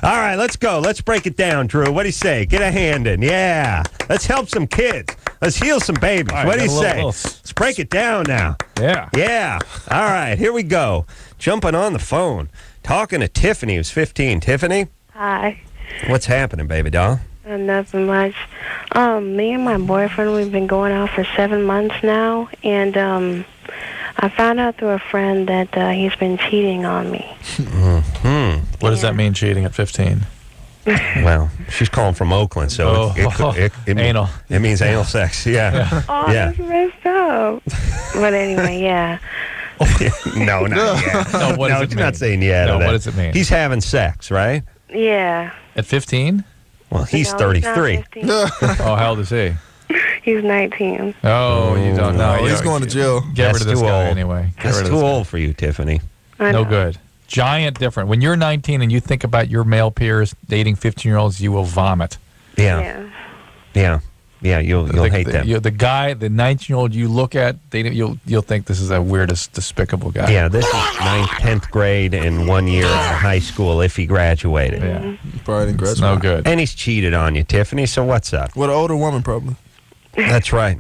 All right, let's go. Let's break it down, Drew. What do you say? Get a hand in. Yeah. Let's help some kids. Let's heal some babies. Right, what do you say? little... Let's break it down now. Yeah. Yeah. All right, here we go. Jumping on the phone. Talking to Tiffany, who's 15. Tiffany? Hi. What's happening, baby doll? Nothing much. Me and my boyfriend, we've been going out for 7 months now, and I found out through a friend that he's been cheating on me. Mm-hmm. What does that mean, cheating at 15? Well, she's calling from Oakland, so it anal. It means anal sex. Yeah. Oh, that's messed up. But anyway, yeah. No, not yet. No, what does it he's mean? not saying yeah. No, what does it mean? He's having sex, right? Yeah. At 15? Well, he's No, 33. He's not 15. Oh, how old is he? He's 19. Oh, you don't know. No, he's going to jail. Get That's rid of this too guy old. anyway. Get That's rid of too this guy. old for you, Tiffany. I No know. good. Giant different. When you're 19 and you think about your male peers dating 15-year-olds, you will vomit. Yeah. You'll hate them. The guy, the 19-year-old you look at, you'll think this is the weirdest, despicable guy. Yeah, this is 9th, 10th grade and 1 year out of high school if he graduated. Yeah. Probably didn't It's graduate. no good. And he's cheated on you, Tiffany, so what's up? With an older woman, probably. That's right.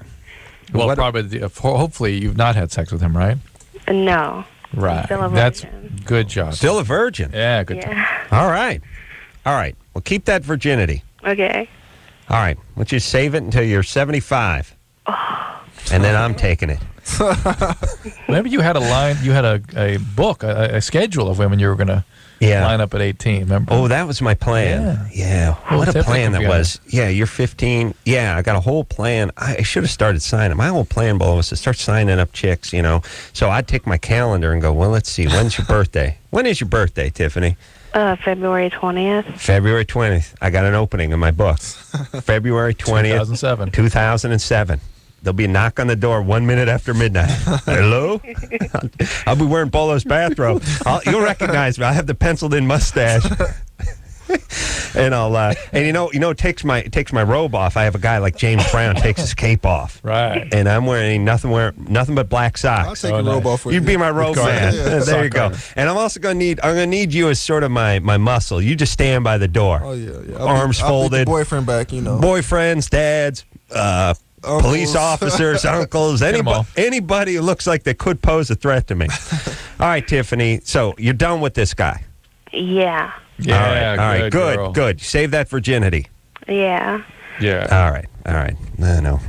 Well, What- probably. Hopefully, you've not had sex with him, right? No. Right. Still a That's virgin. good job. Still a virgin. Yeah, good. Yeah. All right. Well, keep that virginity. Okay. All right. Why don't you save it until you're 75? And then I'm taking it. Maybe you had a book, a schedule of women you were going to line up at 18, remember? Oh, that was my plan. Yeah. Well, What a Tiffany plan could that be on was. Yeah, you're 15. Yeah, I got a whole plan. I should have started signing. My whole plan, Bo, was to start signing up chicks, you know. So I'd take my calendar and go, well, let's see. When's your birthday? When is your birthday, Tiffany? February 20th. February 20th. I got an opening in my book. February 20th. 2007. There'll be a knock on the door 1 minute after midnight. Hello? I'll be wearing Bolo's bathrobe. You'll recognize me. I have the penciled-in mustache. And I'll and it takes my robe off. I have a guy like James Brown takes his cape off. Right. And I'm wearing nothing but black socks. I'll take your robe off with You'd be my robe man. Yeah. There you go. And I'm also gonna need you as sort of my muscle. You just stand by the door. Oh yeah. Arms folded. I'll beat the boyfriend back, Boyfriends, dads, police officers, uncles, anybody who looks like they could pose a threat to me. All right, Tiffany. So you're done with this guy. Yeah. Yeah. All right. Girl. Good. Save that virginity. Yeah. Yeah. All right. I know.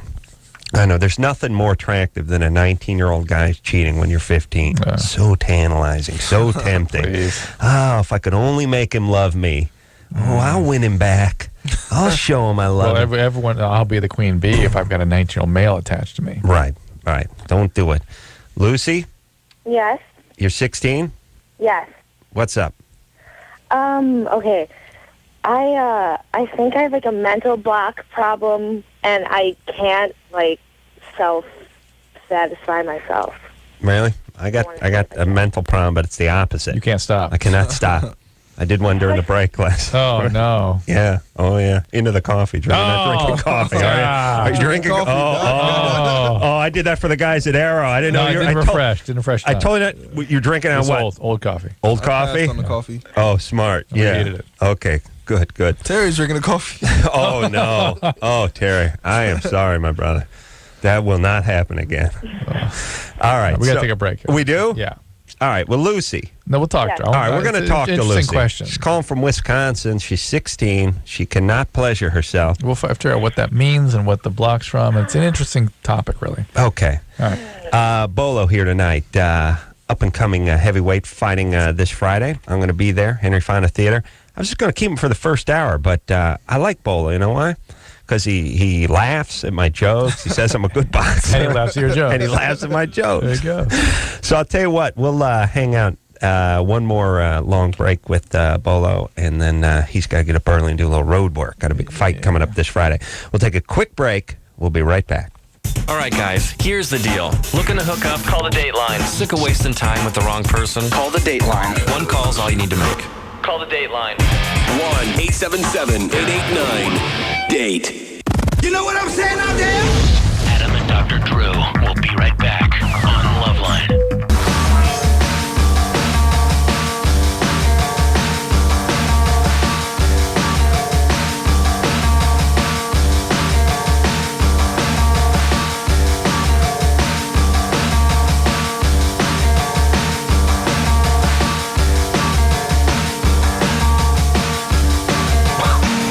There's nothing more attractive than a 19-year-old guy cheating when you're 15. So tantalizing, so tempting. Oh, if I could only make him love me. Oh, I'll win him back. I'll show him I love him. Everyone, I'll be the queen bee if I've got a 19-year-old male attached to me. Right. Don't do it. Lucy, Yes. you're 16? Yes. What's up? Okay. I think I have like a mental block problem, and I can't like self-satisfy myself. Really? I got a mental problem, but it's the opposite. You can't stop. I cannot stop. I did one during the break last. Oh, no. Yeah. Oh, yeah. Into the coffee. You're not drinking coffee, are you drinking coffee? Oh, I did that for the guys at Arrow. I didn't know you were... Didn't refresh. I told you that you're drinking on what? Old coffee. Old coffee? On the coffee. Oh, smart. We Yeah. hated it. Okay. Good. Terry's drinking the coffee. Oh, no. Oh, Terry. I am sorry, my brother. That will not happen again. All right. We got to take a break here. We do? Yeah. All right. Well, Lucy. No, we'll talk to her. All right, we're going to talk to Lucy. Interesting question. She's calling from Wisconsin. She's 16. She cannot pleasure herself. We'll figure out what that means and what the block's from. It's an interesting topic, really. Okay. All right. Bolo here tonight. Up-and-coming heavyweight fighting this Friday. I'm going to be there, Henry Fonda Theater. I was just going to keep him for the first hour, but I like Bolo. You know why? Because he laughs at my jokes. He says I'm a good boxer. And he laughs at your jokes. And he laughs at my jokes. There you go. So I'll tell you what. We'll hang out one more long break with Bolo, and then he's got to get up early and do a little road work. Got a big fight coming up this Friday. We'll take a quick break. We'll be right back. All right, guys, here's the deal. Looking to hook up? Call the Dateline. Sick of wasting time with the wrong person? Call the Dateline. One call's all you need to make. Call the Dateline. 1-877-889-DATE. You know what I'm saying out there? Adam and Dr. Drew will be right back on LoveLine.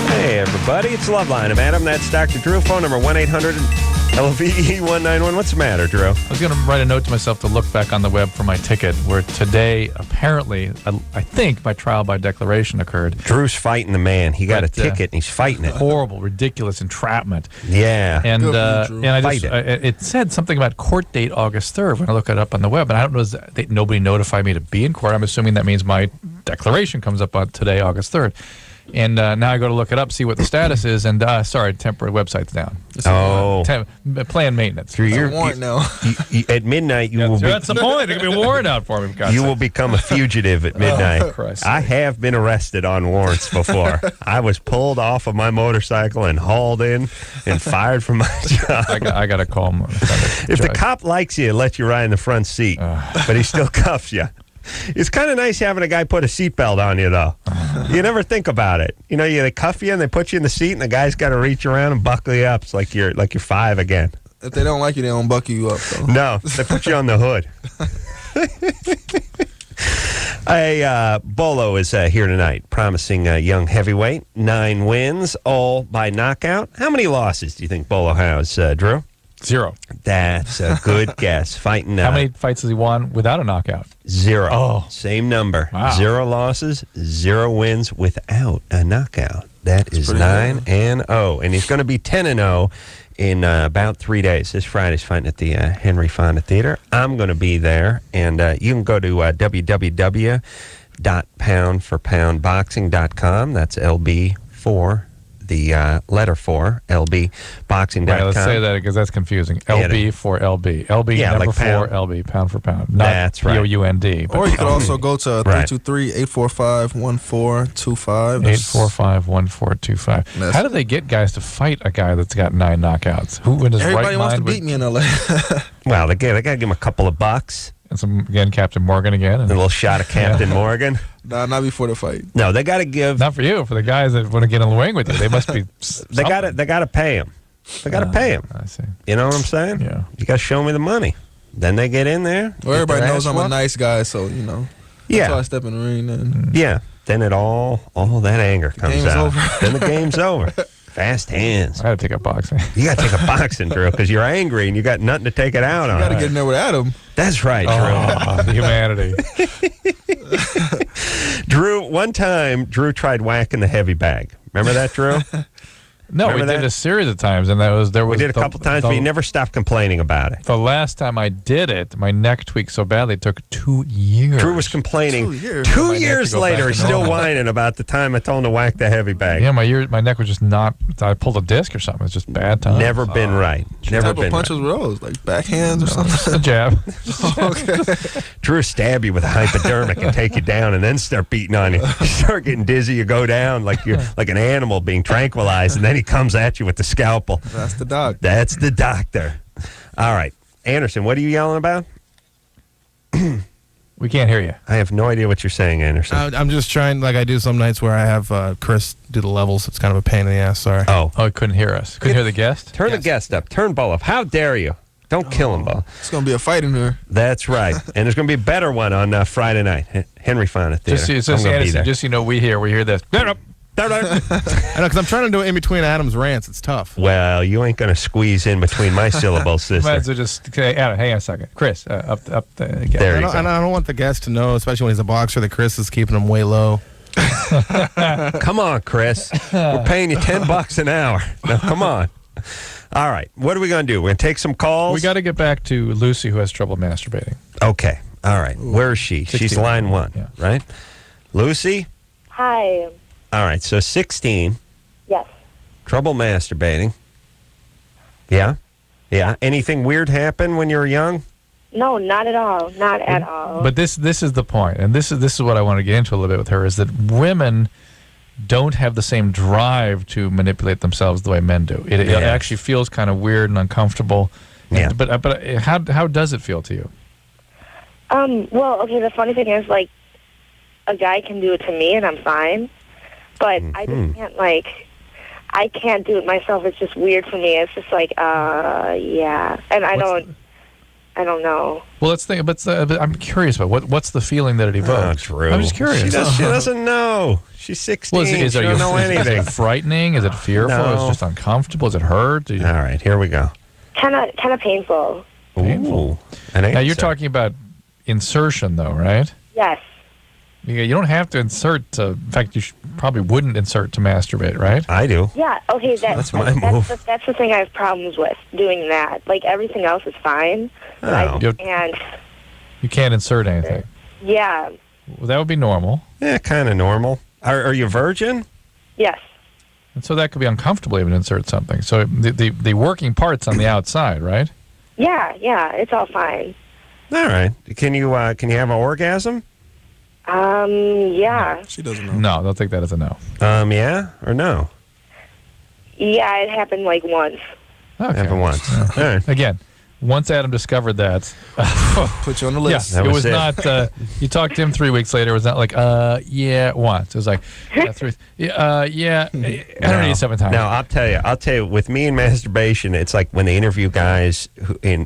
Hey, everybody. It's LoveLine. I'm Adam. That's Dr. Drew. Phone number 1-800-LOVE-191. What's the matter, Drew? I was going to write a note to myself to look back on the web for my ticket, where today, apparently, I think my trial by declaration occurred. Drew's fighting the man. He got a ticket, and he's fighting it. Horrible, ridiculous entrapment. Yeah. And Fight it said something about court date August 3rd when I look it up on the web, and I don't know, nobody notified me to be in court. I'm assuming that means my declaration comes up on today, August 3rd. And now I go to look it up, see what the status is, and sorry, temporary website's down. Plan maintenance. Through your warrant now. At midnight, you will be. That's the point. There could be a warrant out for me. You will become a fugitive at midnight. Christ. I have been arrested on warrants before. I was pulled off of my motorcycle and hauled in and fired from my job. I got to call him. If the cop likes you, he'll let you ride in the front seat, but he still cuffs you. It's kind of nice having a guy put a seatbelt on you, though. You never think about it. You know, they cuff you and they put you in the seat, and the guy's got to reach around and buckle you up. It's like you're 5 again. If they don't like you, they don't buckle you up, though. No, they put you on the hood. Bolo is here tonight, promising a young heavyweight. 9 wins, all by knockout. How many losses do you think Bolo has, Drew? 0. That's a good guess. Fighting. How many fights has he won without a knockout? 0. Oh. Same number. Wow. 0 losses, 0 wins without a knockout. That's is 9-0. And he's going to be 10-0 in about 3 days. This Friday's fighting at the Henry Fonda Theater. I'm going to be there. And you can go to www.poundforpoundboxing.com. That's LB4 the letter 4, lbboxing.com. Right, let's say that because that's confusing. LB for LB. LB number like 4, LB, pound for pound. Not that's right. POUND. Or you could also go to 323-845-1425. 845-1425. How do they get guys to fight a guy that's got 9 knockouts? Who in his Everybody right wants mind to beat me in L.A. Well, they got to give him a couple of bucks. And again, Captain Morgan again. And a little shot of Captain Morgan. Nah, not before the fight. No, they got to give. Not for you, for the guys that want to get in the ring with you. They must be. They got to pay him. They got to pay him. I see. You know what I'm saying? Yeah. You got to show me the money. Then they get in there. Well, everybody knows I'm a nice guy, so That's why I step in the ring. Then then it all that anger comes out. Over. Then the game's over. Fast hands. I got to take up boxing. You got to take a boxing drill because you're angry and you got nothing to take it out on. You got to get in there with Adam. That's right, Drew. Oh, the humanity. Drew, one time, Drew tried whacking the heavy bag. Remember that, Drew? No, we did a series of times, and we did a couple times, but you never stopped complaining about it. The last time I did it, my neck tweaked so badly it took 2 years. Drew was complaining. 2 years. 2 years later, he's still whining about the time I told him to whack the heavy bag. Yeah, my neck was just not. I pulled a disc or something. It was just bad time. Never been right. Never type been of punches were those? Like backhands or something? A jab. Okay. Drew stab you with a hypodermic and take you down, and then start beating on you. You start getting dizzy. You go down like you're like an animal being tranquilized, and then he comes at you with the scalpel. That's the doctor. That's the doctor. All right. Anderson, what are you yelling about? We can't hear you. I have no idea what you're saying, Anderson. I'm just trying, like I do some nights where I have Chris do the levels. It's kind of a pain in the ass. Sorry. Oh, he couldn't hear us. Couldn't hear the guest? Turn the guest up. Turn Bo up. How dare you? Don't kill him, Bo. It's going to be a fight in there. That's right. And there's going to be a better one on Friday night. Henry Fonda Theater. Just so you know, we hear this. I know, because I'm trying to do it in between Adam's rants. It's tough. Well, you ain't going to squeeze in between my syllables, sister. Might as well just, Adam, hang on a second. Chris, up the guest. There you go. And I don't want the guest to know, especially when he's a boxer, that Chris is keeping him way low. Come on, Chris. We're paying you $10 an hour. Now, come on. All right. What are we going to do? We're going to take some calls? We got to get back to Lucy, who has trouble masturbating. Okay. All right. Where is she? 16. She's line 1, right? Lucy? Hi. All right. So 16. Yes. Trouble masturbating. Yeah? Yeah. Anything weird happen when you were young? No, not at all. Not at all. But this is the point, and this is what I want to get into a little bit with her, is that women don't have the same drive to manipulate themselves the way men do. It actually feels kind of weird and uncomfortable. Yeah. But how does it feel to you? Well, okay, the funny thing is, like, a guy can do it to me and I'm fine, but I just can't, I can't do it myself. It's just weird for me. It's just like, yeah. And I don't know. Well, let's think. But I'm curious about what's the feeling that it evokes. Drew. I'm just curious. She doesn't know. She's 16. Well, she doesn't know anything. Is it frightening? Is it fearful? No. Is it just uncomfortable? Is it hurt? All right, here we go. Kind of painful. Painful. Now you're talking about insertion, though, right? Yes. You don't have to insert in fact, you probably wouldn't insert to masturbate, right? I do. Yeah, okay, That's my move. That's the thing I have problems with, doing that. Like, everything else is fine. But You can't insert anything. Yeah. Well, that would be normal. Yeah, kind of normal. Are you a virgin? Yes. And so that could be uncomfortable even to insert something. So the working part's on the outside, right? Yeah, it's all fine. All right. Can you have an orgasm? Yeah. She doesn't know. No, they'll take that as a no. Yeah or no? Yeah, it happened like once. Okay. Happened once. All right. Again, once Adam discovered that, put you on the list. Yeah, it was not. You talked to him 3 weeks later. It was not like, yeah, once. It was like, yeah, 3. Yeah, 187 times. No, I'll tell you. With me and masturbation, it's like when they interview guys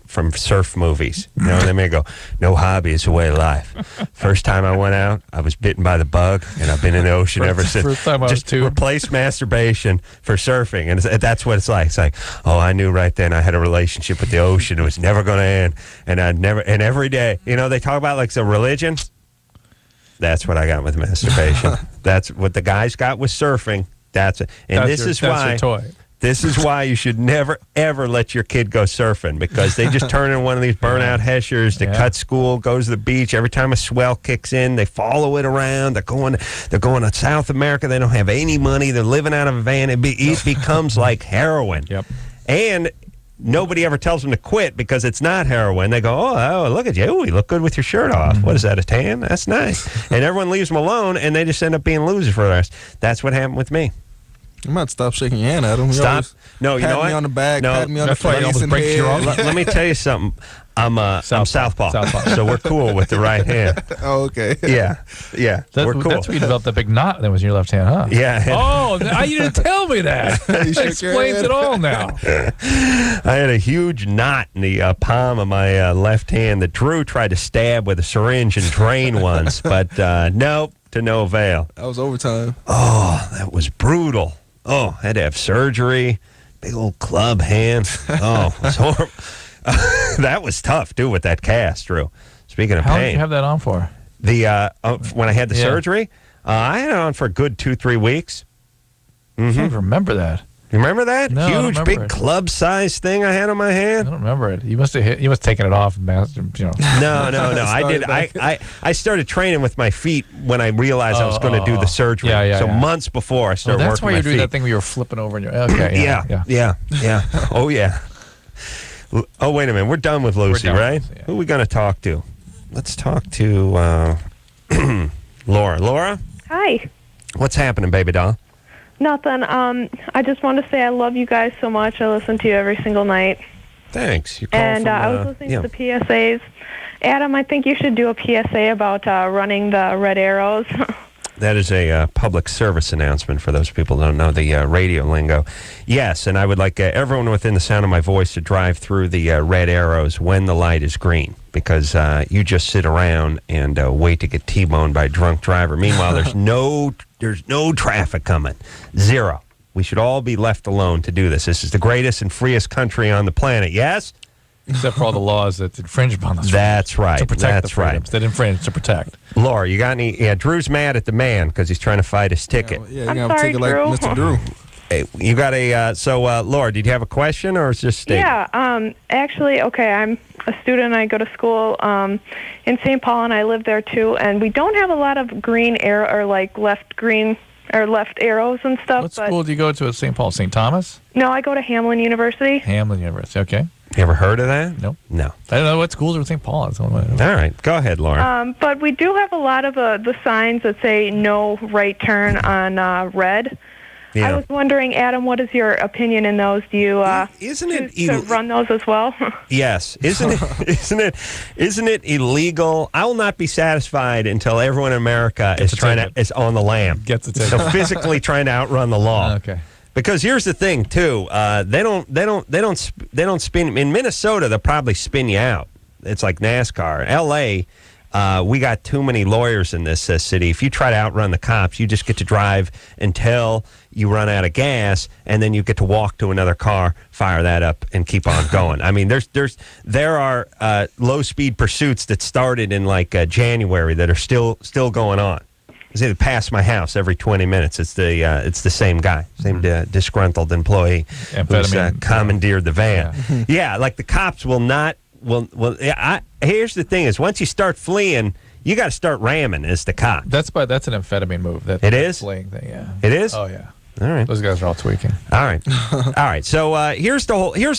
from surf movies. You know, they may go, "No hobby is a way of life." First time I went out, I was bitten by the bug, and I've been in the ocean ever since. First time I was Just replace masturbation for surfing, and that's what it's like. It's like, oh, I knew right then I had a relationship with the ocean. It was never going to end, and and every day, they talk about like the religion. That's what I got with masturbation. That's what the guys got with surfing. This is why. Your toy. This is why you should never, ever let your kid go surfing, because they just turn in one of these burnout heshers that cut school, goes to the beach. Every time a swell kicks in, they follow it around. They're going to South America. They don't have any money. They're living out of a van. It becomes like heroin. Yep. And nobody ever tells them to quit because it's not heroin. They go, oh, look at you. Ooh, you look good with your shirt off. What is that, a tan? That's nice. And everyone leaves them alone, and they just end up being losers for the rest. That's what happened with me. You might stop shaking your hand at him. Stop. No, you know what? Pat me on the back, pat me on that's the why face you almost and break your arm. head. Let me tell you something. I'm southpaw. Southpaw. So we're cool with the right hand. Oh, okay. Yeah. We're cool. That's where you developed that big knot that was in your left hand, huh? Yeah. Oh, you didn't tell me that. That explains it all now. I had a huge knot in the palm of my left hand that Drew tried to stab with a syringe and drain once, but nope, to no avail. That was overtime. Oh, that was brutal. Oh, I had to have surgery. Big old club hand. Oh, it was horrible. That was tough, too, with that cast, Drew. Speaking of How pain. long did you have that on for? When I had the surgery, I had it on for a good 2-3 weeks. I don't remember that. You remember that? No, I don't Huge, remember big it. club-sized thing I had on my hand? I don't remember it. You must have taken it off. No. I did. I started training with my feet when I realized I was going to do the surgery. So months before I started working that's why my you're doing feet. that thing where you were flipping over. Okay. Yeah. Oh, yeah. Oh, wait a minute. We're done with Lucy, right? Lucy, Who are we going to talk to? Let's talk to Laura. Laura? Hi. What's happening, baby doll? Nothing. I just want to say I love you guys so much. I listen to you every single night. Thanks. You're calling And from, I was listening to the PSAs. Adam, I think you should do a PSA about running the red arrows. That is a public service announcement for those people who don't know the radio lingo. Yes, and I would like everyone within the sound of my voice to drive through the red arrows when the light is green, because you just sit around and wait to get T-boned by a drunk driver. Meanwhile, there's no traffic coming. Zero. We should all be left alone to do this. This is the greatest and freest country on the planet, yes? Except for all the laws that infringe upon those. That's right. To protect That's the freedoms that infringe to protect. Laura, you got any? Yeah, Drew's mad at the man because he's trying to fight his ticket. Yeah, you have a ticket like Mr. Drew. Hey, you got a Laura, did you have a question or is just statement? Yeah, actually, okay, I'm a student. I go to school in St. Paul, and I live there too. And we don't have a lot of green arrow or like left arrows and stuff. What school do you go to at St. Paul? St. Thomas? No, I go to Hamlin University. Hamlin University. Okay. You ever heard of that? Nope. No. I don't know what schools are in St. Paul. That's the only one I know. All right, go ahead, Laura. But we do have a lot of the signs that say no right turn on red. Yeah. I was wondering, Adam, what is your opinion in those? Do you choose to run those as well? Yes. Isn't it illegal? I will not be satisfied until everyone in America is on the lam. Gets the ticket. So physically trying to outrun the law. Okay. Because here's the thing too, they don't spin in Minnesota. They'll probably spin you out. It's like NASCAR. L.A. We got too many lawyers in this city. If you try to outrun the cops, you just get to drive until you run out of gas, and then you get to walk to another car, fire that up, and keep on going. I mean, there are low speed pursuits that started in like January that are still going on. They pass my house every 20 minutes. It's the same guy, same disgruntled employee who's commandeered the van. Yeah, like the cops will not. Here's the thing: is once you start fleeing, you got to start ramming as the cop. That's an amphetamine move. It is fleeing thing. Yeah. It is. Oh yeah. All right. Those guys are all tweaking. All right. So here's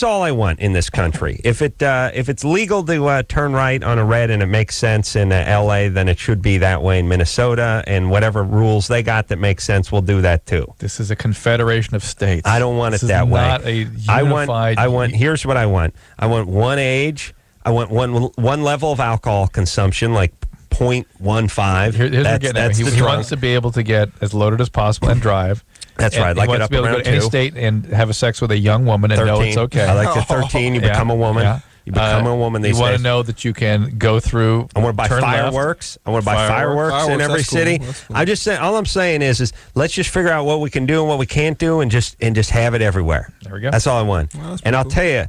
all I want in this country. If it's legal to turn right on a red and it makes sense in L.A., then it should be that way in Minnesota. And whatever rules they got that make sense, we'll do that too. This is a confederation of states. I don't want it that way. Not a unified. I want. Here's what I want. I want one age. I want one level of alcohol consumption, like 0.15. Here's what we're getting at. He wants to be able to get as loaded as possible and drive. That's right. He wants to be able to go to any state and have sex with a young woman and 13. Know it's okay. I like the 13. You become a woman. Yeah. You become a woman these days. You want to know that you can go through. I want to buy fireworks. I want to buy fireworks in every city. Cool. I just say all I'm saying is let's just figure out what we can do and what we can't do, and just have it everywhere. There we go. That's all I want. Well, and I'll tell you,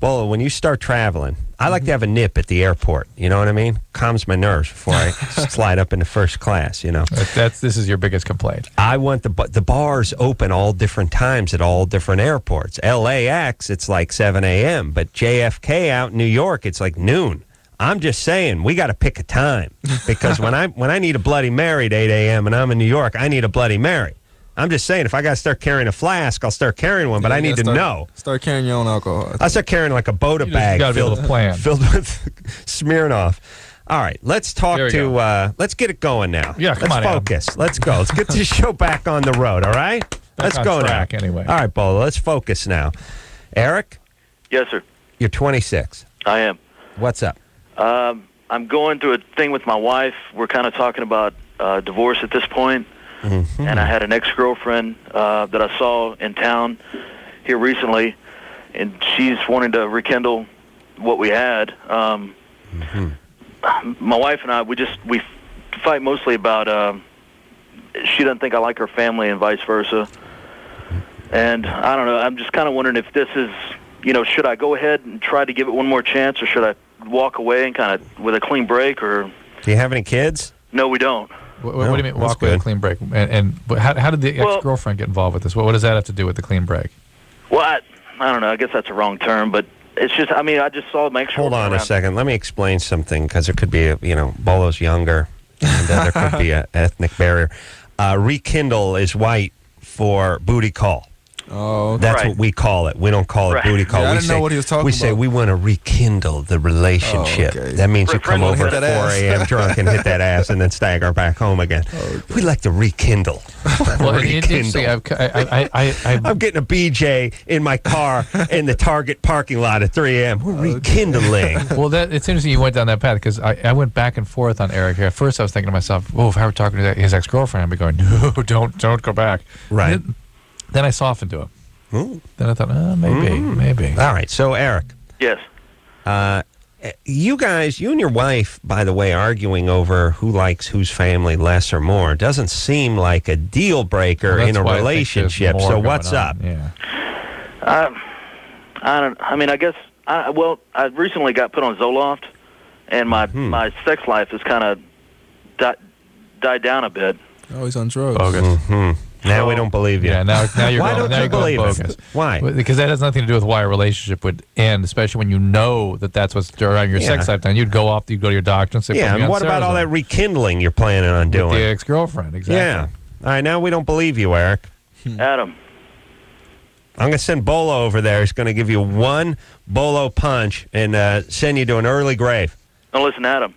Bolo, when you start traveling, I like to have a nip at the airport. You know what I mean? Calms my nerves before I slide up into first class, you know. This is your biggest complaint. I want the bars open all different times at all different airports. LAX, it's like 7 a.m., but JFK out in New York, it's like noon. I'm just saying, we got to pick a time, because when I need a Bloody Mary at 8 a.m. and I'm in New York, I need a Bloody Mary. I'm just saying, if I got to start carrying a flask, I'll start carrying one, but I need to know. Start carrying your own alcohol. I'll start carrying like a Boda bag filled with Smirnoff. All right, let's talk let's get it going now. Yeah, come on, Let's focus. Adam. Let's go. Let's get this show back on the road, all right? Let's go now. Anyway. All right, Bolo, let's focus now. Eric? Yes, sir. You're 26. I am. What's up? I'm going through a thing with my wife. We're kind of talking about divorce at this point. Mm-hmm. And I had an ex-girlfriend that I saw in town here recently, and she's wanting to rekindle what we had. My wife and I, we fight mostly about she doesn't think I like her family and vice versa. And I don't know, I'm just kind of wondering if this is, should I go ahead and try to give it one more chance, or should I walk away and kind of with a clean break? Or do you have any kids? No, we don't. What do you mean walk away, a clean break? And how did the ex-girlfriend get involved with this? What does that have to do with the clean break? Well, I don't know. I guess that's a wrong term, but it's just, I just saw my ex-girlfriend. Hold on a second. Let me explain something, because there could be, Bolo's younger, and there could be an ethnic barrier. Rekindle is white for booty call. Oh, okay. That's what we call it. We don't call it booty call. Yeah, I didn't know what he was talking about. We say we want to rekindle the relationship. Oh, okay. That means you come over hit at that 4 a.m. drunk and hit that ass and then stagger back home again. We like to rekindle. Well, rekindle. I'm getting a BJ in my car in the Target parking lot at 3 a.m. We're rekindling. Well, it's interesting you went down that path, because I went back and forth on Eric here. At first, I was thinking to myself, if I were talking to his ex-girlfriend, I'd be going, no, don't go back. Right. Then I softened to him. Ooh. Then I thought, maybe. All right. So, Eric. Yes. You and your wife, by the way, arguing over who likes whose family less or more doesn't seem like a deal breaker in a relationship. So what's up? Yeah. I guess I recently got put on Zoloft, and my sex life has kind of died down a bit. Oh, he's on drugs. Mm-hmm. Now we don't believe you. Yeah, now you're Why going, don't you believe bogus. it? Why? Because that has nothing to do with why a relationship would end, especially when you know that's what's around your sex life. Then you'd go to your doctor and say, and what about all that rekindling you're planning on doing? With the ex-girlfriend, exactly. Yeah. All right, now we don't believe you, Eric. Adam. I'm going to send Bolo over there. He's going to give you one Bolo punch and send you to an early grave. Now listen, Adam.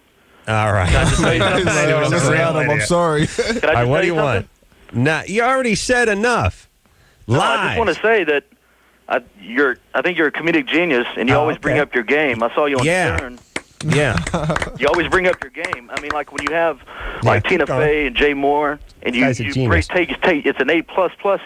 All right. Adam, I'm sorry. Can I just all right, what do you something? want? No, you already said enough. No, I just want to say that I think you're a comedic genius, and you always bring up your game. I saw you on Stern. Yeah. You always bring up your game. Like when you have Tina Fey and Jay Moore, and you it's an A++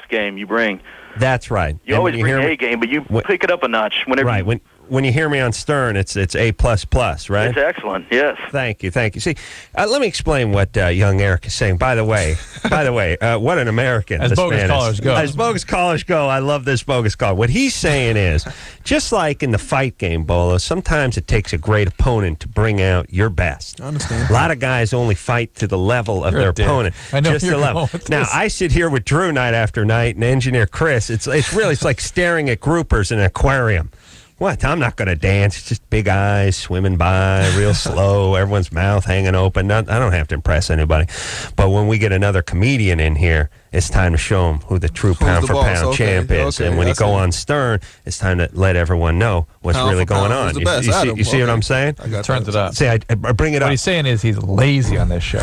game you bring. That's right. You always bring A game, but you pick it up a notch whenever. Right. When you hear me on Stern, it's A++, right? It's excellent. Yes. Thank you. See, let me explain what young Eric is saying. By the way, what an American! As bogus callers go. As bogus callers go, I love this bogus call. What he's saying is, just like in the fight game, Bolo, sometimes it takes a great opponent to bring out your best. I understand. A lot of guys only fight to the level of their opponent. I know just the level. Now, I sit here with Drew night after night and engineer Chris. It's like staring at groupers in an aquarium. What? I'm not going to dance. It's just big eyes swimming by real slow, everyone's mouth hanging open. I don't have to impress anybody. But when we get another comedian in here, it's time to show them who the true pound-for-pound champ is. And when you go on Stern, it's time to let everyone know what's really going on. You see what I'm saying? Turns it up. See, I bring it up. What he's saying is he's lazy on this show.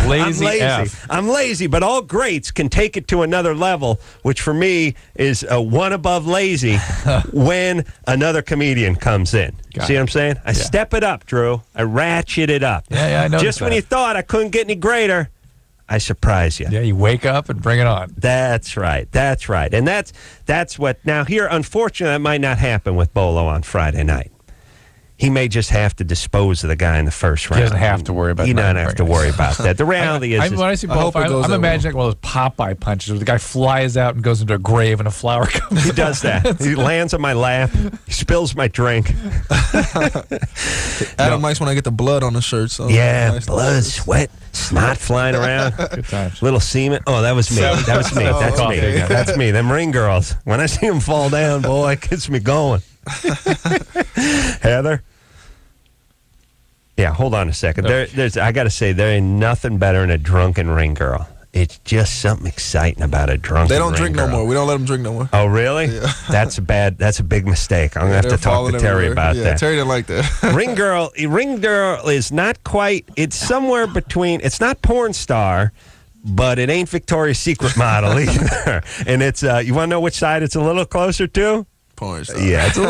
Lazy. I'm lazy, but all greats can take it to another level, which for me is one above lazy when another comedian comes in. See what I'm saying? I step it up, Drew. I ratchet it up. Yeah, I know. Just when you thought I couldn't get any greater, I surprise you. Yeah, you wake up and bring it on. That's right. And that's what, now here, unfortunately, that might not happen with Bolo on Friday night. he may just have to dispose of the guy in the first round. He doesn't have to worry about. He doesn't have to worry about that. The reality is, when I see both, I'm imagining one of those Popeye punches where the guy flies out and goes into a grave and a flower comes. He does that. He lands on my lap. He spills my drink. Adam likes when I get the blood on the shirt. So yeah, blood, sweat, snot flying around. Good times. Little semen. Oh, that was me. That was me. That's me. That's me. Them ring girls. When I see them fall down, boy, it gets me going. Heather? Yeah, hold on a second. There's I got to say, there ain't nothing better than a drunken ring girl. It's just something exciting about a drunken ring girl. They don't drink no more. We don't let them drink no more. Oh, really? Yeah. That's a big mistake. I'm going to have to talk to Terry about that. Terry didn't like that. Ring girl is not quite, it's somewhere between, it's not porn star, but it ain't Victoria's Secret model either. And it's, you want to know which side it's a little closer to? Porn star. Yeah, it's a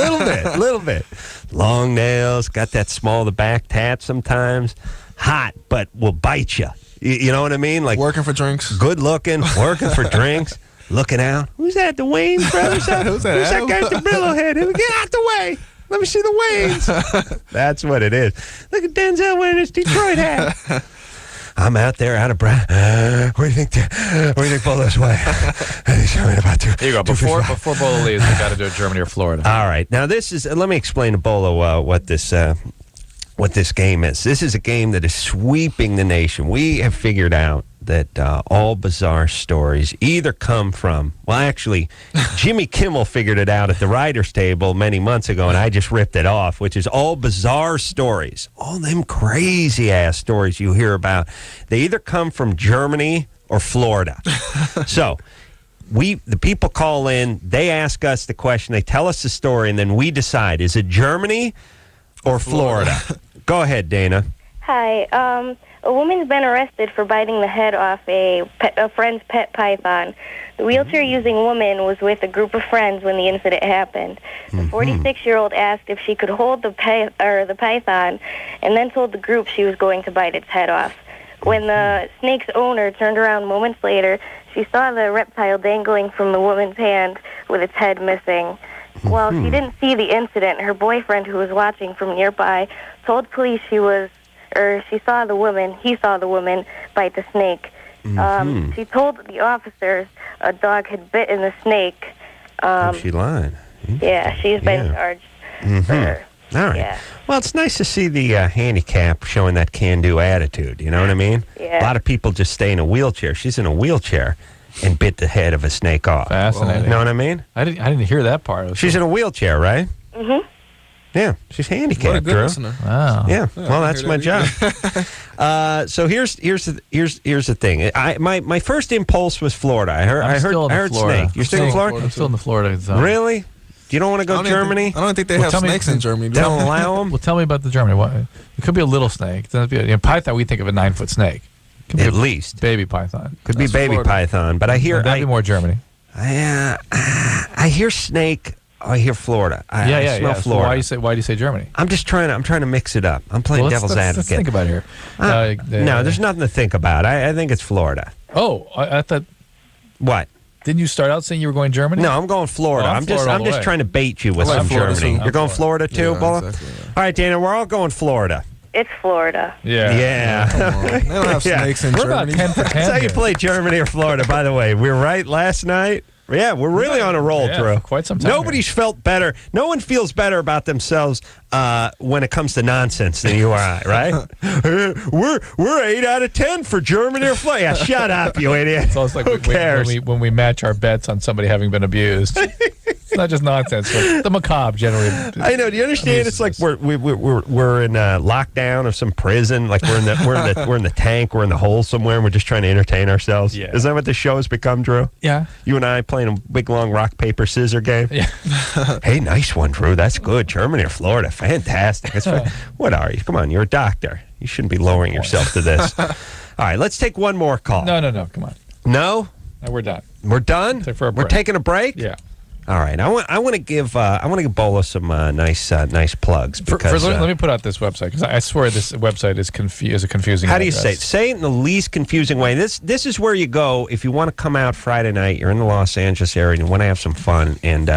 little bit. Long nails, got that small the back tat sometimes. Hot, but will bite you. You know what I mean? Like working for drinks. Good looking, working for drinks, looking out. Who's that? The Wayne's brothers? Who's that guy with the Brillo head? Get out the way. Let me see the Waynes. That's what it is. Look at Denzel wearing his Detroit hat. I'm out there out of breath. What do you think Bolo's way? Here you go. Before Bolo leaves, we got to do Germany or Florida. All right. Now this is. Let me explain to Bolo what this game is. This is a game that is sweeping the nation. We have figured out that all bizarre stories either come from, well, actually, Jimmy Kimmel figured it out at the writer's table many months ago, and I just ripped it off, which is all bizarre stories. All them crazy-ass stories you hear about. They either come from Germany or Florida. So the people call in, they ask us the question, they tell us the story, and then we decide, is it Germany or Florida? Go ahead, Dana. Hi. A woman's been arrested for biting the head off a friend's pet python. The wheelchair-using woman was with a group of friends when the incident happened. The 46-year-old asked if she could hold the python and then told the group she was going to bite its head off. When the snake's owner turned around moments later, she saw the reptile dangling from the woman's hand with its head missing. While she didn't see the incident, her boyfriend, who was watching from nearby, told police he saw the woman bite the snake. She told the officers a dog had bitten the snake. She lied. Yeah, she's been charged for. All right. Yeah. Well, it's nice to see the handicap showing that can-do attitude. You know what I mean? Yeah. A lot of people just stay in a wheelchair. She's in a wheelchair and bit the head of a snake off. Fascinating. You know what I mean? I didn't hear that part. She's in a wheelchair, right? Mm-hmm. Yeah, she's handicapped, What a good Drew. listener. Wow. Yeah, well, that's my job. So here's the thing. My first impulse was Florida. I heard Florida. snake. You're still in Florida? I'm still in the Florida zone. Really? You don't want to go to Germany? I don't think they have snakes in Germany. They don't allow them? Well, tell me about the Germany. It could be a little snake. It doesn't have to be python, we think of a 9-foot snake. Could be At least. Baby python. Could be baby Florida. python. But I hear... That'd be more Germany. I hear snake. I hear Florida. I smell So Florida. why do you say Germany? I'm trying to mix it up. I'm playing devil's advocate. Let's think about it here. No, there's nothing to think about. I think it's Florida. Oh, I thought. What? Didn't you start out saying you were going Germany? No, I'm going Florida. Oh, I'm just trying to bait you with some Florida Germany. too. You're going Florida too, Bola? Exactly, yeah. All right, Dana, we're all going Florida. It's Florida. Yeah. They don't have snakes in We're about Germany. 10 for 10. That's how you here. play Germany or Florida, by the way. We were right last night. Yeah, we're really on a roll, Drew. for quite some time Nobody's felt better. No one feels better about themselves when it comes to nonsense than you or I, right? we're 8 out of 10 for Germany or Florida. Yeah, shut up, you idiot. It's almost like Who cares? when we match our bets on somebody having been abused. It's not just nonsense, but the macabre generally. I know. Do you understand? It's like we're in lockdown of some prison. Like we're in the tank. We're in the hole somewhere. And we're just trying to entertain ourselves. Yeah. Is that what the show has become, Drew? Yeah. You and I playing a big long rock paper scissors game. Yeah. Hey, nice one, Drew. That's good. Germany or Florida? Fantastic. What are you? Come on, you're a doctor. You shouldn't be lowering yourself to this. All right, let's take one more call. No. Come on. No? No, we're done. We're done. For a We're break. taking a break. Yeah. All right. I want to give Bolo some nice plugs because let me put out this website because I swear this website is a confusing. How do you address. say it? Say it in the least confusing way. This is where you go if you want to come out Friday night. You're in the Los Angeles area and you want to have some fun and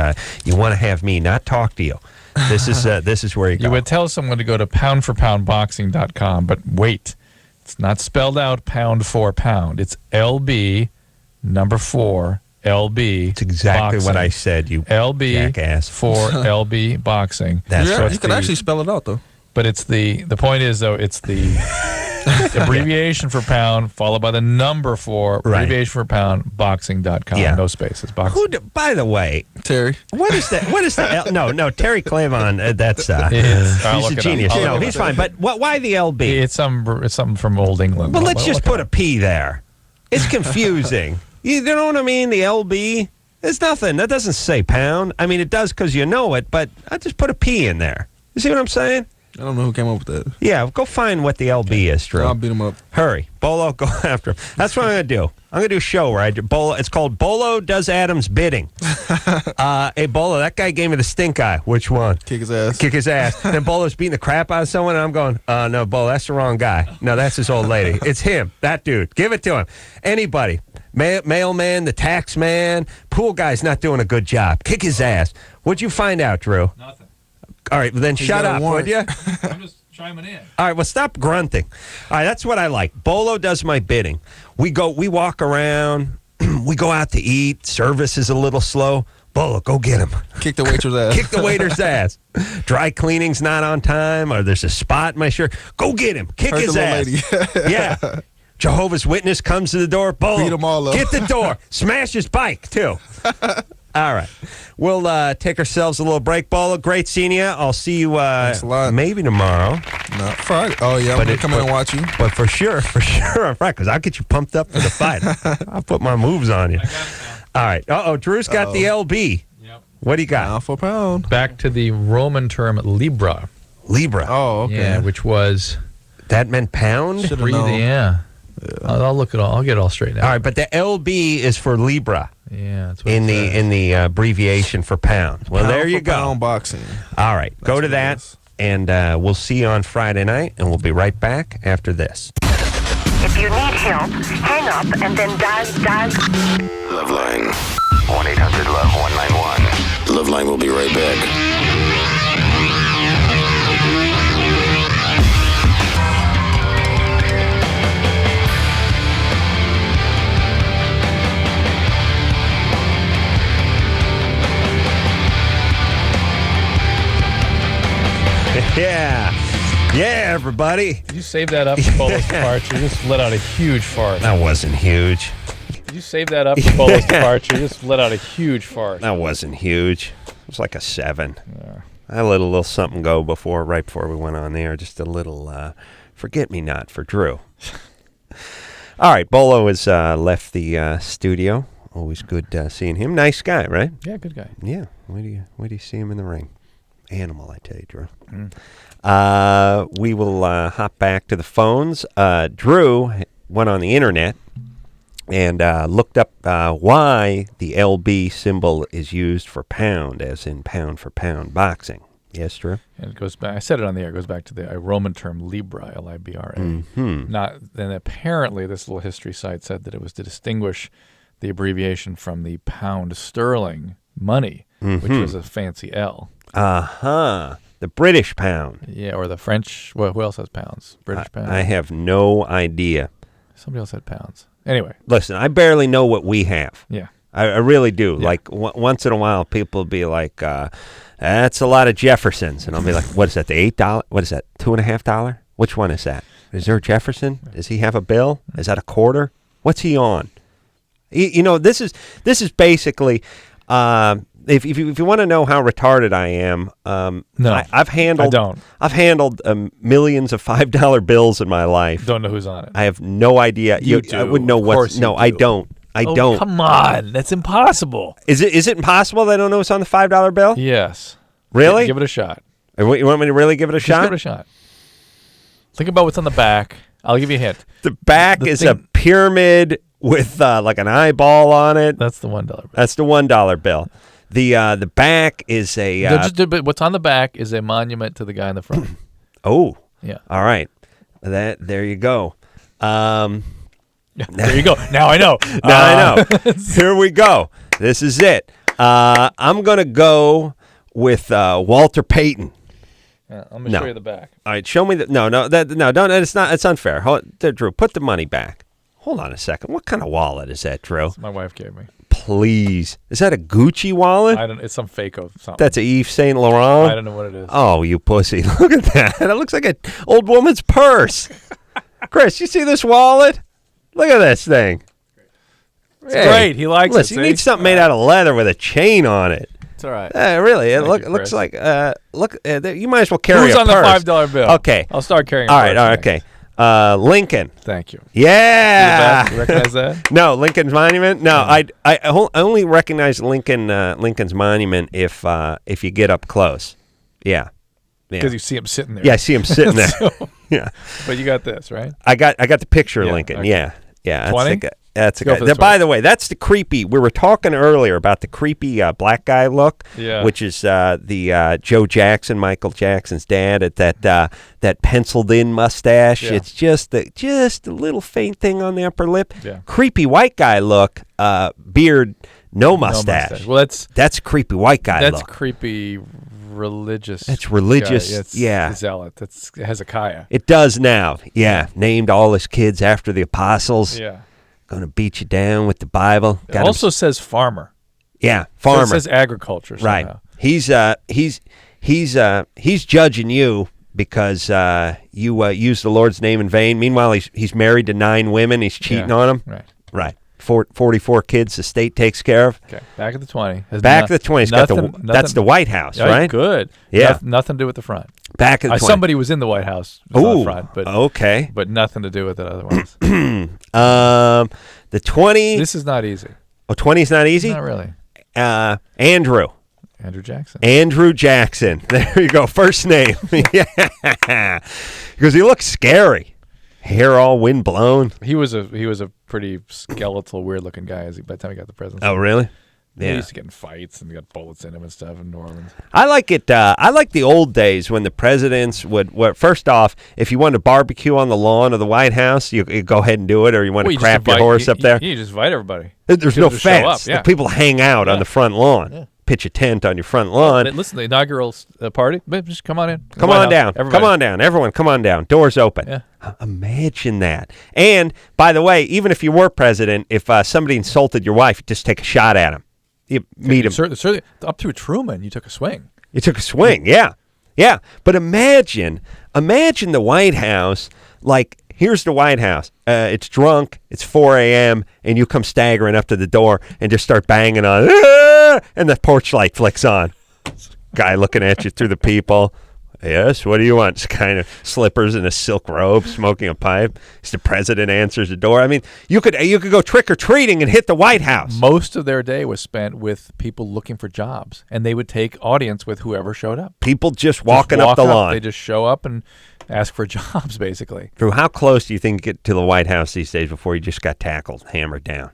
you want to have me not talk to you. This is where you go. You would tell someone to go to poundforpoundboxing.com, but wait, it's not spelled out pound for pound. It's LB number 4 LB. It's exactly boxing. what I said. You LB jackass. for LB boxing. That's yeah, you can actually spell it out though. But it's the point is though it's the abbreviation for pound followed by the number 4 abbreviation for pound boxing.com. Yeah. No spaces. Boxing. By the way, Terry. What is that? What is the no Terry Clavon? That's I'll he's look a it genius. up. No, he's fine. But why the LB? It's something from Old England. Well, let's just put a P there. It's confusing. You know what I mean? The LB. There's nothing. That doesn't say pound. I mean, it does because you know it, but I just put a P in there. You see what I'm saying? I don't know who came up with that. Yeah, go find what the LB is, Drew. I'll beat him up. Hurry. Bolo, go after him. That's what I'm going to do. I'm going to do a show where I do Bolo. It's called Bolo Does Adam's Bidding. Hey, Bolo, that guy gave me the stink eye. Which one? Kick his ass. Kick his ass. Then Bolo's beating the crap out of someone, and I'm going, no, Bolo, that's the wrong guy. No, that's his old lady. It's him, that dude. Give it to him. Anybody. Mailman, the tax man, pool guy's not doing a good job. Kick his ass. What'd you find out, Drew? Nothing. All right, well, then shut up, would you? I'm just chiming in. All right, well, stop grunting. All right, that's what I like. Bolo does my bidding. We walk around, we go out to eat. Service is a little slow. Bolo, go get him. Kick the waiter's ass. Kick the waiter's ass. Dry cleaning's not on time, or there's a spot in my shirt. Go get him. Kick Hurt his the ass. little lady. Yeah. Jehovah's Witness comes to the door. Bolo, Beat 'em all up. get the door. Smash his bike, too. All right. We'll take ourselves a little break, Bolo. Great seeing you. I'll see you Thanks a lot. maybe tomorrow. No, Friday. Oh, yeah, I'm going to come in and watch you. But for sure on Friday, because I'll get you pumped up for the fight. I'll put my moves on you. All right. Drew's got the LB. Yep. What do you got? Pound for pound. Back to the Roman term Libra. Libra. Oh, okay. Yeah, which was That meant pound? Should've breathe. known. Yeah. I'll look it all. I'll get it all straightened out. All right, but the LB is for Libra. Yeah, that's what in it the says. in the abbreviation for pound. Well, Pound there you for go. Pound boxing. All right, go That's to what it that, is. and we'll see you on Friday night, and we'll be right back after this. If you need help, hang up and then dial. LoveLine. 1-800-LOVE-191. LoveLine will be right back. Yeah, everybody. Did you save that up for Bolo's departure? You just let out a huge fart. That wasn't huge. Did you save that up for Bolo's departure? You just let out a huge fart. That wasn't huge. It was like a 7. Yeah. I let a little something go right before we went on there. Just a little forget-me-not for Drew. All right, Bolo has left the studio. Always good seeing him. Nice guy, right? Yeah, good guy. Yeah. Where do you see him in the ring? Animal, I tell you, Drew. We will hop back to the phones. Drew went on the internet and looked up why the LB symbol is used for pound, as in pound for pound boxing. Yes, Drew? And it goes back. I said it on the air. It goes back to the Roman term Libra, Libra. Mm-hmm. Then apparently this little history site said that it was to distinguish the abbreviation from the pound sterling money, which was a fancy L. The British pound. Yeah, or the French. Well, who else has pounds? British pound. I have no idea. Somebody else had pounds. Anyway. Listen, I barely know what we have. Yeah. I really do. Yeah. Like, once in a while, people will be like, that's a lot of Jeffersons. And I'll be like, what is that, the $8? What is that, $2.50? Which one is that? Is there a Jefferson? Does he have a bill? Is that a quarter? What's he on? You know, this is basically... If you want to know how retarded I am, no, I've handled. I don't. I've handled millions of $5 bills in my life. Don't know who's on it. I have no idea. You do. I wouldn't know Of what's. course No, you I do. don't. I don't. Come on, that's impossible. Is it impossible that I don't know what's on the $5 bill? Yes. Really? Give it a shot. You want me to really give it a Just shot? give it a shot. Think about what's on the back. I'll give you a hint. The back is a pyramid with like an eyeball on it. That's the $1 bill. That's the $1 bill. The back is a. But what's on the back is a monument to the guy in the front. Oh. Yeah. All right. There you go. There you go. Now I know. Now I know. Here we go. This is it. I'm gonna go with Walter Payton. I'm going to show you the back. All right, show me the... No, don't. It's unfair. Drew, put the money back. Hold on a second. What kind of wallet is that, Drew? My wife gave me. Please. Is that a Gucci wallet? It's some fake of something. That's a Yves Saint Laurent? I don't know what it is. Oh, you pussy. Look at that. That looks like an old woman's purse. Chris, you see this wallet? Look at this thing. It's great. He likes it. Listen, you need something made out of leather with a chain on it. It's all right. Really, it looks like you might as well carry Who's a on purse. the $5 bill? Okay, I'll start carrying. All right, okay. Lincoln. Thank you. Yeah. You recognize that? No, Lincoln's Monument. No, I only recognize Lincoln's Monument if you get up close. Yeah. Because you see him sitting there. Yeah, I see him sitting there. Yeah. But you got this, right? I got the picture of Lincoln. Okay. Yeah. 20? That's a guy. By the way, that's the creepy. We were talking earlier about the creepy black guy look, which is the Joe Jackson, Michael Jackson's dad, at that penciled in mustache. Yeah. It's just a little faint thing on the upper lip. Yeah. Creepy white guy look, beard, no mustache. Well, that's a creepy white guy look. That's creepy religious. That's religious. Yeah. Zealot. That's Hezekiah. It does now. Yeah. Named all his kids after the apostles. Yeah. Going to beat you down with the Bible. It also says farmer. Yeah, farmer. So it says agriculture somehow. Right. He's judging you because you use the Lord's name in vain. Meanwhile, he's married to 9 women. He's cheating on them. Right. 44 kids the state takes care of. Okay. Back at the 20. Back at the 20. That's the White House, right? Good. Yeah. Nothing to do with the front. Back at the 20. Somebody was in the White House on the front, but okay. But nothing to do with it otherwise. The 20. This is not easy. Oh, 20 is not easy? Not really. Andrew Jackson. Andrew Jackson. There you go. First name. Yeah. Because he looks scary. Hair all wind blown. He was a pretty skeletal, weird looking guy by the time he got the presidency. Oh, really? Yeah. Yeah. He used to get in fights and got bullets in him and stuff in New Orleans. I like it. I like the old days when the presidents would. First off, if you wanted to barbecue on the lawn of the White House, you go ahead and do it, or you want to crap your horse up there. You just invite everybody. There's no fence. Yeah. People hang out on the front lawn. Yeah. Pitch a tent on your front lawn. Listen, the inaugural party, just come on in. Come on down. Everybody. Come on down. Everyone, come on down. Doors open. Yeah. Imagine that. And, by the way, even if you were president, if somebody insulted your wife, just take a shot at him. You meet him. Certainly, up through Truman, you took a swing. You took a swing, yeah. Yeah. But imagine the White House, like, here's the White House. It's drunk. It's 4 a.m., and you come staggering up to the door and just start banging on, and the porch light flicks on. Guy looking at you through the peephole. Yes, what do you want? Just kind of slippers and a silk robe, smoking a pipe. As the president answers the door. I mean, you could go trick-or-treating and hit the White House. Most of their day was spent with people looking for jobs, and they would take audience with whoever showed up. People just walking up the lawn. They just show up and ask for jobs, basically. Drew, how close do you think you get to the White House these days before you just got tackled, hammered down?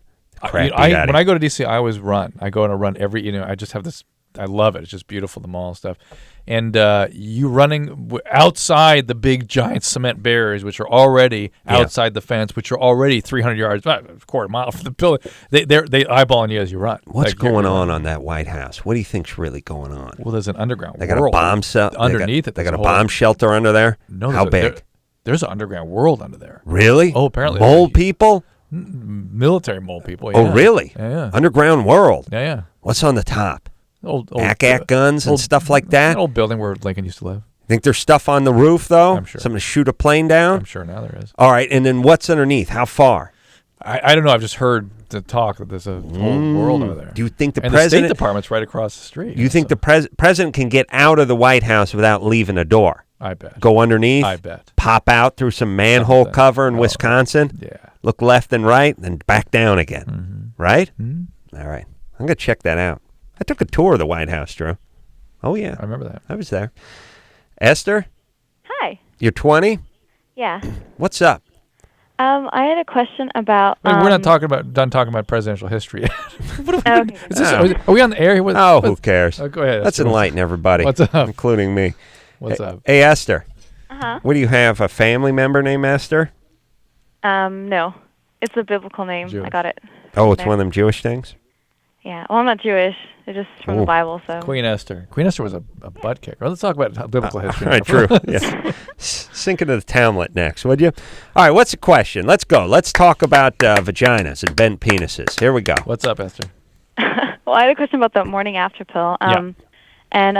When I go to D.C., I always run. I go on a run I just have this. I love it. It's just beautiful, the mall and stuff. And you running outside the big, giant cement barriers, which are already outside the fence, which are already 300 yards, a quarter mile from the building. They eyeballing you as you run. What's going on that White House? What do you think's really going on? Well, there's an underground world. They got a bomb cell underneath it. They got a bomb shelter under there. No, how big? There's an underground world under there. Really? Oh, apparently. Mole people? Military mole people. Yeah. Oh, really? Yeah. Underground world. Yeah. What's on the top? Old ACAC guns and stuff like that? An old building where Lincoln used to live. Think there's stuff on the roof, though? I'm sure. Something to shoot a plane down? I'm sure now there is. All right, and then what's underneath? How far? I don't know. I've just heard the talk that there's a whole world over there. Do you think the president... the State Department's right across the street. Do you think the president can get out of the White House without leaving a door? I bet. Go underneath? I bet. Pop out through some manhole cover in Wisconsin? Yeah. Look left and right, then back down again. Mm-hmm. Right? Mm-hmm. All right. I'm going to check that out. I took a tour of the White House, Drew. Oh, yeah. I remember that. I was there. Esther? Hi. You're 20? Yeah. What's up? I had a question about... we're not done talking about presidential history yet. Okay. Are we on the air? Who cares? Go ahead. Let's enlighten everybody. What's up? Including me. What's up? Hey, Esther. Uh-huh. What do you have, a family member named Esther? No. It's a biblical name. Jewish. I got it. Oh, it's one of them Jewish things? Yeah. Well, I'm not Jewish. It's just from the Bible, so. Queen Esther. Queen Esther was a butt kicker. Let's talk about biblical history. All right, true. Yeah. Sink into the Talmud next, would you? All right, what's the question? Let's go. Let's talk about vaginas and bent penises. Here we go. What's up, Esther? Well, I had a question about the morning after pill. And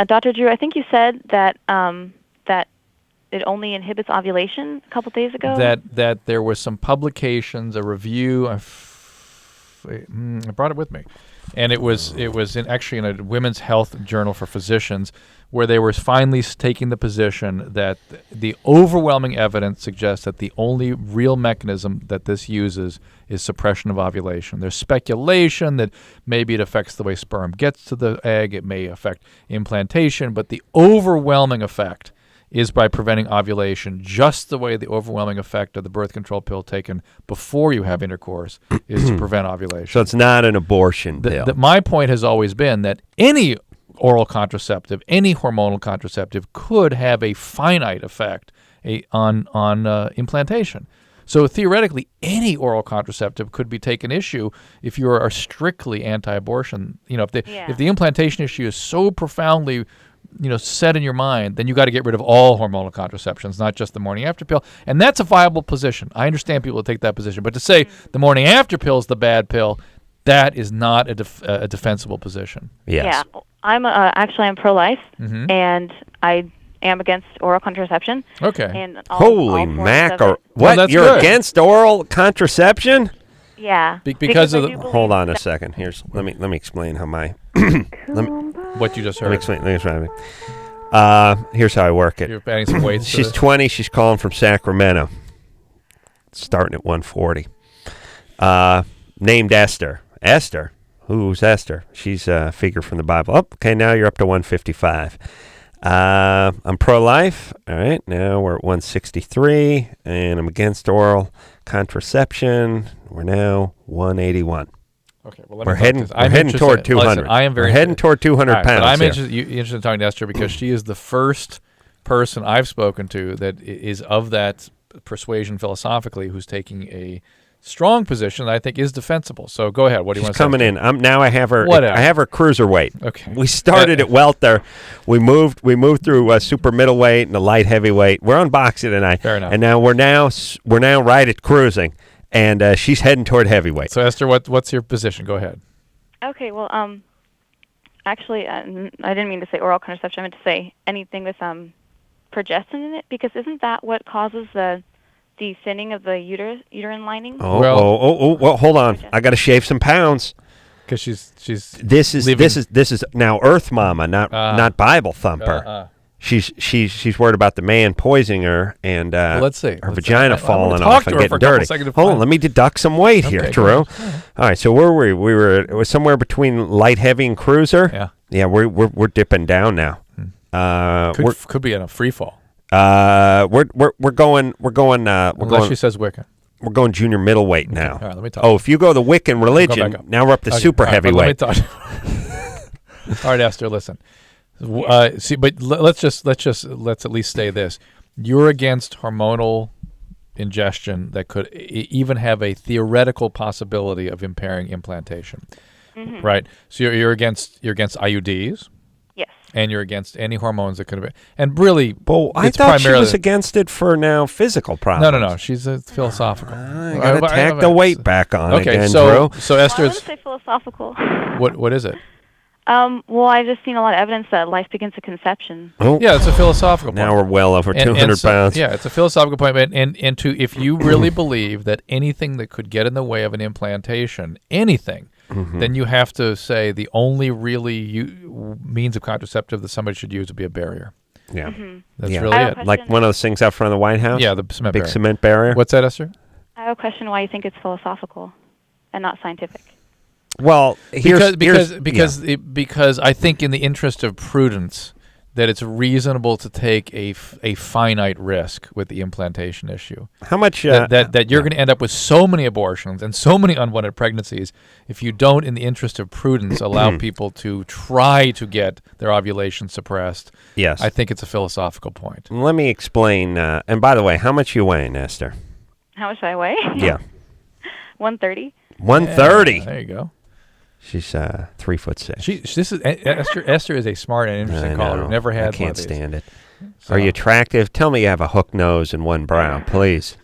Dr. Drew, I think you said that that it only inhibits ovulation a couple days ago. That there was some publications, a review. I brought it with me, and it was actually in a women's health journal for physicians, where they were finally taking the position that the overwhelming evidence suggests that the only real mechanism that this uses is suppression of ovulation. There's speculation that maybe it affects the way sperm gets to the egg. It may affect implantation, but the overwhelming effect is by preventing ovulation, just the way the overwhelming effect of the birth control pill taken before you have intercourse is to prevent ovulation. So it's not an abortion pill. My point has always been that any oral contraceptive, any hormonal contraceptive, could have a finite effect on implantation. So theoretically, any oral contraceptive could be taken issue if you are strictly anti-abortion. If the implantation issue is so profoundly set in your mind, then you got to get rid of all hormonal contraceptions, not just the morning after pill. And that's a viable position. I understand people take that position. But to say the morning after pill is the bad pill, that is not a defensible position. Yes. Yeah. I'm pro-life, and I am against oral contraception. Okay. And Holy mackerel. What? Well, you're against oral contraception? Yeah. Because of the... Hold on a second. Let me explain how my... what you just heard. Let me explain. Here's how I work it. You're adding some weights. She's 20. She's calling from Sacramento. Starting at 140. Named Esther. Esther? Who's Esther? She's a figure from the Bible. Oh, okay, now you're up to 155. I'm pro-life. All right, now we're at 163, and I'm against oral contraception. We're now 181. Okay, well, we're heading toward 200. Listen, I am very we're heading toward 200 pounds. But I'm interested in talking to Esther because she is the first person I've spoken to that is of that persuasion philosophically who's taking a strong position that I think is defensible. So go ahead. What do you want to say? She's coming in. Now I have her. Whatever. I have her cruiserweight. Okay. We started at welter. We moved through super middleweight and a light heavyweight. We're on boxing tonight. Fair enough. And now we're now right at cruising, and she's heading toward heavyweight. So Esther, what's your position? Go ahead. Okay. Well, actually, I didn't mean to say oral contraception. I meant to say anything with progestin in it, because isn't that what causes the thinning of the uterine lining? Well, hold on. I got to shave some pounds. Because she's this is now Earth Mama, not Bible Thumper. She's worried about the man poisoning her and let's see. Her vagina falling off and getting dirty. Hold on, let me deduct some weight here, Drew. All right, so where were we? It was somewhere between light, heavy, and cruiser. Yeah. We're dipping down now. Could be in a free fall. We're going. Unless she says Wiccan. We're going junior middleweight now. All right, let me talk. Oh, if you go the Wiccan religion, now we're up to super heavyweight. All right, Esther, listen. But let's at least say this: you're against hormonal ingestion that could even have a theoretical possibility of impairing implantation, right? So you're against IUDs. Yes. And you're against any hormones that could have been. And really, I thought she was against it for now physical problems. No. She's philosophical. I got to tack the weight back on again, so Drew. So Esther, I would say philosophical. What is it? Well, I've just seen a lot of evidence that life begins at conception. Oh. Yeah, it's a philosophical point. Now we're well over 200 pounds. Yeah, it's a philosophical point. And if you really believe that anything that could get in the way of an implantation, anything, then you have to say the only really means of contraceptive that somebody should use would be a barrier. Yeah. That's really it. Like one of those things out front of the White House? Yeah, the cement big barrier. Cement barrier. What's that, Esther? I have a question why you think it's philosophical and not scientific. Well, because I think in the interest of prudence that it's reasonable to take a finite risk with the implantation issue. How much that you're going to end up with so many abortions and so many unwanted pregnancies if you don't, in the interest of prudence, allow people to try to get their ovulation suppressed. Yes, I think it's a philosophical point. Let me explain. And by the way, how much you weighing, Esther? How much do I weigh? Yeah, 130. 130. There you go. She's 3'6". This is Esther. Esther is a smart and interesting caller. We've never had. I can't stand it. So. Are you attractive? Tell me you have a hook nose and one brow, please.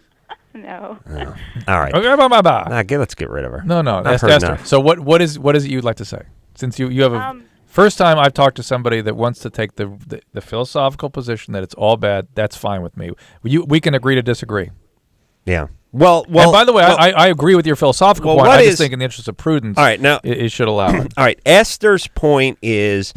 No. Oh. All right. Let's get rid of her. No, Esther. So what is it you'd like to say? Since you have a first time I've talked to somebody that wants to take the philosophical position that it's all bad. That's fine with me. We can agree to disagree. Yeah. Well. And by the way, I agree with your philosophical point. I just think in the interest of prudence, all right, now it should allow it. All right. Esther's point is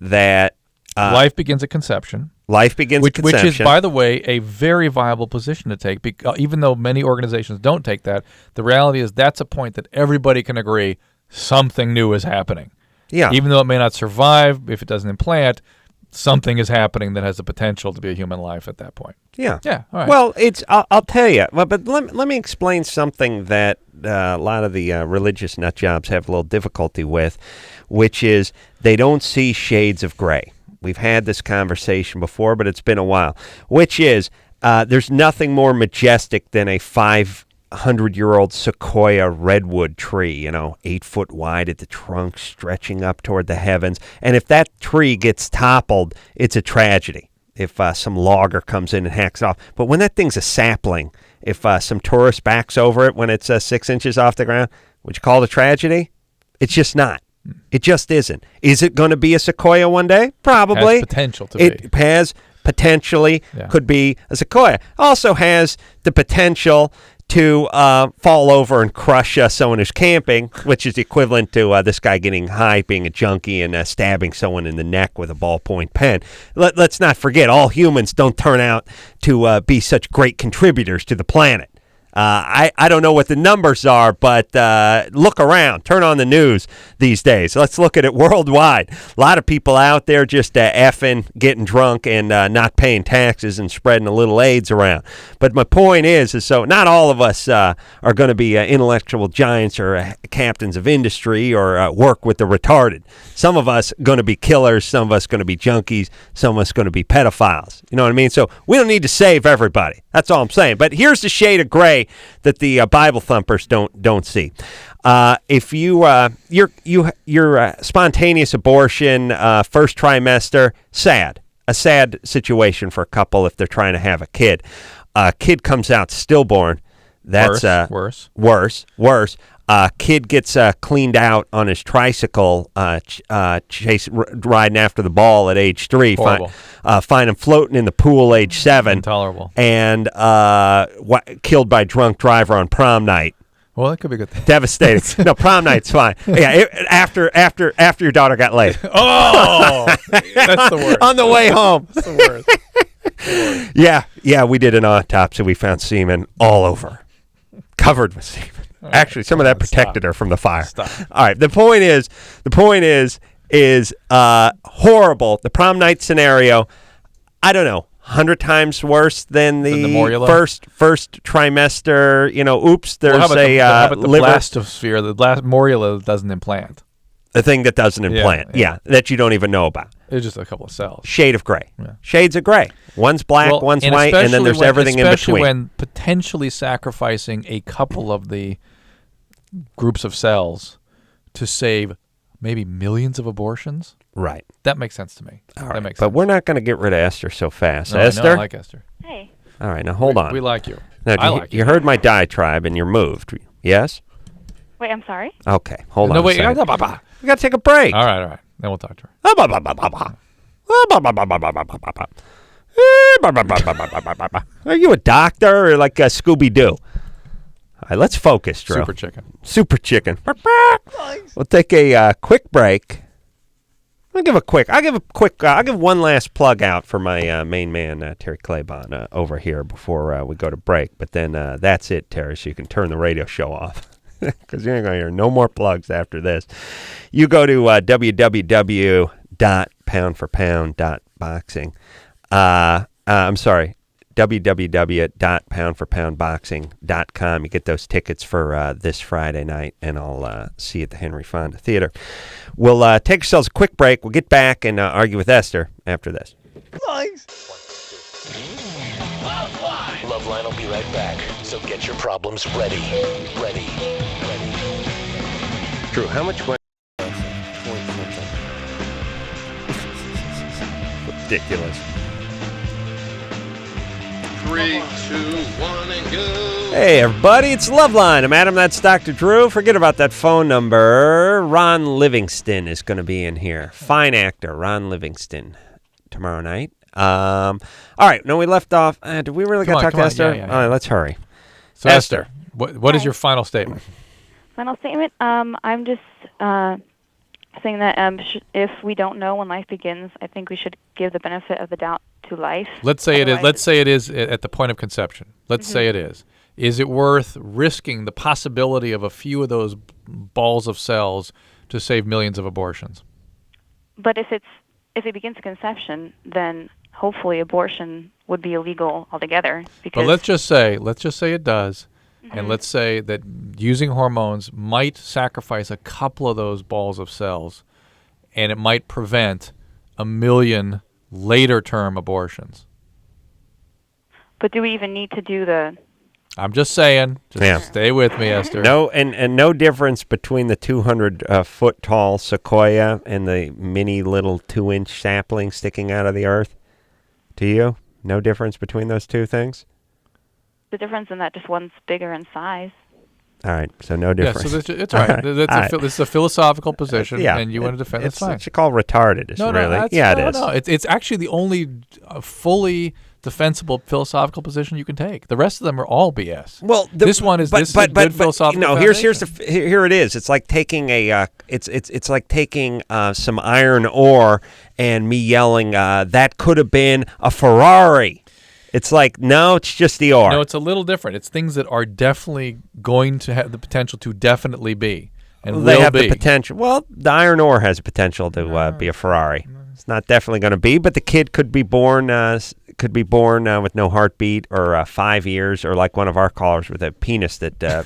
that life begins at conception. Life begins at conception. Which is, by the way, a very viable position to take. Even though many organizations don't take that, the reality is that's a point that everybody can agree something new is happening. Yeah. Even though it may not survive if it doesn't implant, something is happening that has the potential to be a human life at that point. Yeah. Yeah. All right. Well, I'll tell you. But let me explain something that a lot of the religious nut jobs have a little difficulty with, which is they don't see shades of gray. We've had this conversation before, but it's been a while, which is there's nothing more majestic than a 500-year-old sequoia redwood tree, 8 foot wide at the trunk, stretching up toward the heavens. And if that tree gets toppled, it's a tragedy if some logger comes in and hacks it off. But when that thing's a sapling, if some tourist backs over it when it's 6 inches off the ground, would you call it a tragedy? It's just not. It just isn't. Is it going to be a sequoia one day? Probably. Has potential to be. It has potentially could be a sequoia. Also has the potential to fall over and crush someone who's camping, which is equivalent to this guy getting high, being a junkie, and stabbing someone in the neck with a ballpoint pen. Let's not forget, all humans don't turn out to be such great contributors to the planet. I don't know what the numbers are, but look around. Turn on the news these days. Let's look at it worldwide. A lot of people out there just effing, getting drunk, and not paying taxes and spreading a little AIDS around. But my point is so not all of us are going to be intellectual giants or captains of industry or work with the retarded. Some of us going to be killers. Some of us going to be junkies. Some of us going to be pedophiles. You know what I mean? So we don't need to save everybody. That's all I'm saying. But here's the shade of gray that the Bible thumpers don't see. If your spontaneous abortion first trimester, a sad situation for a couple if they're trying to have a kid. A kid comes out stillborn. That's worse. Kid gets cleaned out on his tricycle, riding after the ball at age 3. Find him floating in the pool age 7. Intolerable. And killed by drunk driver on prom night. Well, that could be a good thing. Devastating. No, prom night's fine. Yeah, after your daughter got laid. Oh, that's the worst. On the way home. That's the worst. Yeah, we did an autopsy. We found semen all over, covered with semen. Actually, some of that protected her from the fire. Stop. All right. The point is horrible. The prom night scenario, I don't know, 100 times worse than the first trimester. Oops, there's how about the liver blastosphere, the morula doesn't implant. The thing that doesn't implant, that you don't even know about. It's just a couple of cells. Shade of gray. Yeah. Shades of gray. One's black, one's white, and then there's everything in between. Especially when potentially sacrificing a couple of the groups of cells to save maybe millions of abortions. Right. That makes sense to me. All right. That makes but sense. we're not going to get rid of Esther so fast. No, Esther? I like Esther. Hey. All right. Now, hold on. We like you. Now, you heard my diatribe and you're moved. Yes? Wait, I'm sorry? Okay. Hold on. No, wait. We got to take a break. All right. Then we'll talk to her. Are you a doctor or like a Scooby-Doo? All right, let's focus, Drew. Super chicken. We'll take a quick break. I'll give one last plug out for my main man, Terry Claiborne, over here before we go to break. But then that's it, Terry, so you can turn the radio show off. Because you ain't going to hear no more plugs after this. You go to www.poundforpound.boxing. I'm sorry, www.poundforpoundboxing.com. You get those tickets for this Friday night, and I'll see you at the Henry Fonda Theater. We'll take ourselves a quick break. We'll get back and argue with Esther after this. Thanks. LoveLine will be right back, so get your problems ready. Drew, how much money? Ridiculous. 3, 2, 1, and go. Hey, everybody, it's LoveLine. I'm Adam, that's Dr. Drew. Forget about that phone number. Ron Livingston is going to be in here. Fine actor, Ron Livingston, tomorrow night. All right, no, we left off. Did we really got to talk to Esther? Yeah. All right, let's hurry. So, Esther, what is your final statement? Final statement, I'm just saying that if we don't know when life begins, I think we should give the benefit of the doubt to life. Let's say it is at the point of conception. Let's say it is. Is it worth risking the possibility of a few of those balls of cells to save millions of abortions? But if it begins at conception, then hopefully abortion would be illegal altogether. But let's just say it does. And let's say that using hormones might sacrifice a couple of those balls of cells, and it might prevent 1 million later-term abortions. But do we even need to do the... I'm just saying. Stay with me, Esther. No, and no difference between the 200-foot-tall sequoia and the mini little 2-inch sapling sticking out of the earth? To you? No difference between those two things? The difference in that just one's bigger in size. All right, so no difference. Yeah, so it's all right. This is a philosophical position, and you want to defend it. It's what you call retarded, it is. No, it's actually the only fully defensible philosophical position you can take. The rest of them are all BS. Well, this one is good philosophical. No, here it is. It's like taking it's like taking some iron ore and me yelling that could have been a Ferrari. It's like, no, it's just the ore. No, it's a little different. It's things that are definitely going to have the potential to definitely be. And they have the potential. Well, the iron ore has the potential to be a Ferrari. It's not definitely going to be, but the kid could be born with no heartbeat or 5 ears, or like one of our callers with a penis that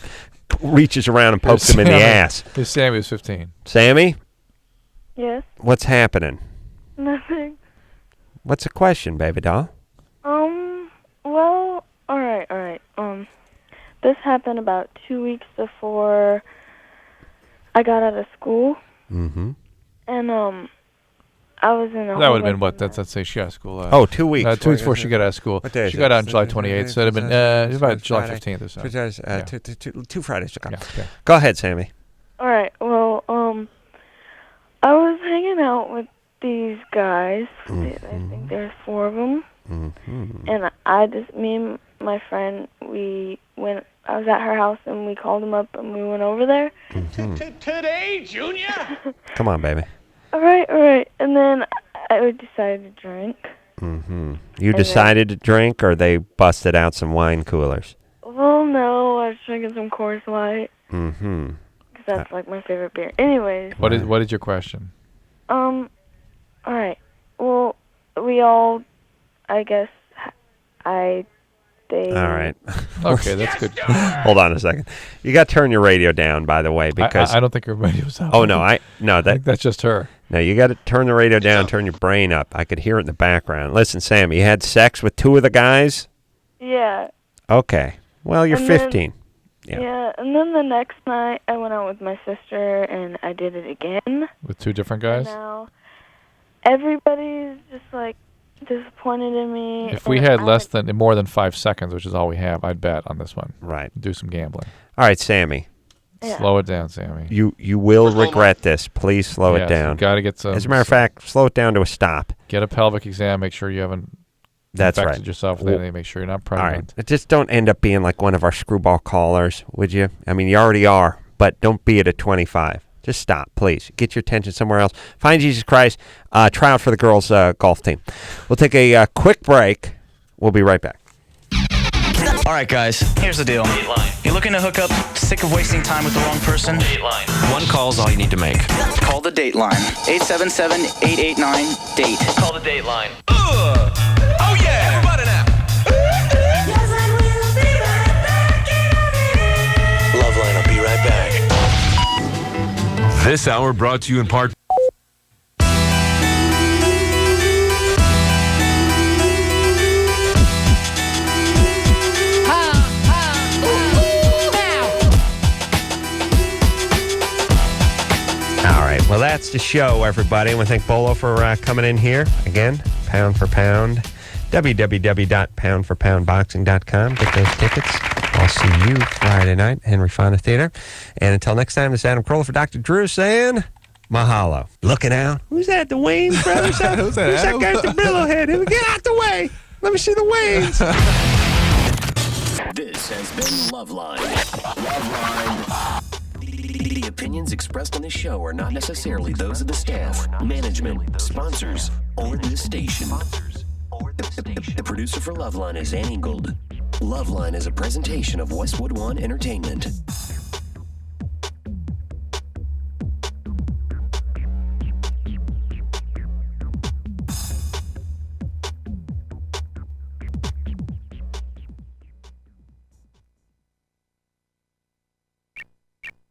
reaches around and pokes him in the ass. Sammy was 15. Sammy? Yes? What's happening? Nothing. What's the question, baby doll? Well, all right. This happened about 2 weeks before I got out of school. Mm-hmm. And, I was in a... That would have been what? Let's say she got out of school. 2 weeks. 2 weeks before she got out of school. What day is she got out on July 28th, so it would have been about July 15th or so. Two Fridays ago. Yeah, okay. Go ahead, Sammy. All right. Well, I was hanging out with these guys. I think there's 4 of them. Mm-hmm. And me and my friend, I was at her house and we called them up and we went over there. Today, Junior? Come on, baby. All right. And then I decided to drink. Mm-hmm. You decided to drink, or they busted out some wine coolers? Well, no, I was drinking some Coors Light. Mm-hmm. Because that's like my favorite beer. Anyways. What is your question? All right. Well, we all, I guess, they... All right. Okay, that's good. Hold on a second. You got to turn your radio down, by the way, because... I don't think her radio's up. Oh, no, I think that's just her. No, you got to turn the radio down, turn your brain up. I could hear it in the background. Listen, Sam, you had sex with 2 of the guys? Yeah. Okay. Well, you're 15. Yeah, and then the next night, I went out with my sister, and I did it again. With 2 different guys? And now, everybody's just, like, disappointed in me. If we had more than 5 seconds, which is all we have, I'd bet on this one. Right. Do some gambling. All right, Sammy. Yeah. Slow it down, Sammy. You will regret this. Please slow it down. You got to get some. As a matter of fact, slow it down to a stop. Get a pelvic exam. Make sure you haven't infected yourself with anything. Make sure you're not pregnant. All right. Just don't end up being like one of our screwball callers, would you? I mean, you already are, but don't be it at 25. Just stop, please. Get your attention somewhere else. Find Jesus Christ. Try out for the girls' golf team. We'll take a quick break. We'll be right back. All right, guys, here's the deal. You're looking to hook up, sick of wasting time with the wrong person? One call's all you need to make. Call the Dateline. 877-889-DATE. Call the Dateline. Oh, yeah. Everybody now. LoveLine will be right back. This hour brought to you in part... that's the show, everybody. I want to thank Bolo for coming in here. Again, pound for pound. www.poundforpoundboxing.com. Get those tickets. I'll see you Friday night, Henry Fonda Theater. And until next time, this is Adam Carolla for Dr. Drew saying mahalo. Looking out. Who's that? The Wayne brothers? Who's that guy with the Brillo head? Get out the way. Let me see the Waynes. This has been LoveLine. The opinions expressed on this show are not necessarily those of the staff, management, sponsors, or the station. The producer for LoveLine is Annie Gold. LoveLine is a presentation of Westwood One Entertainment.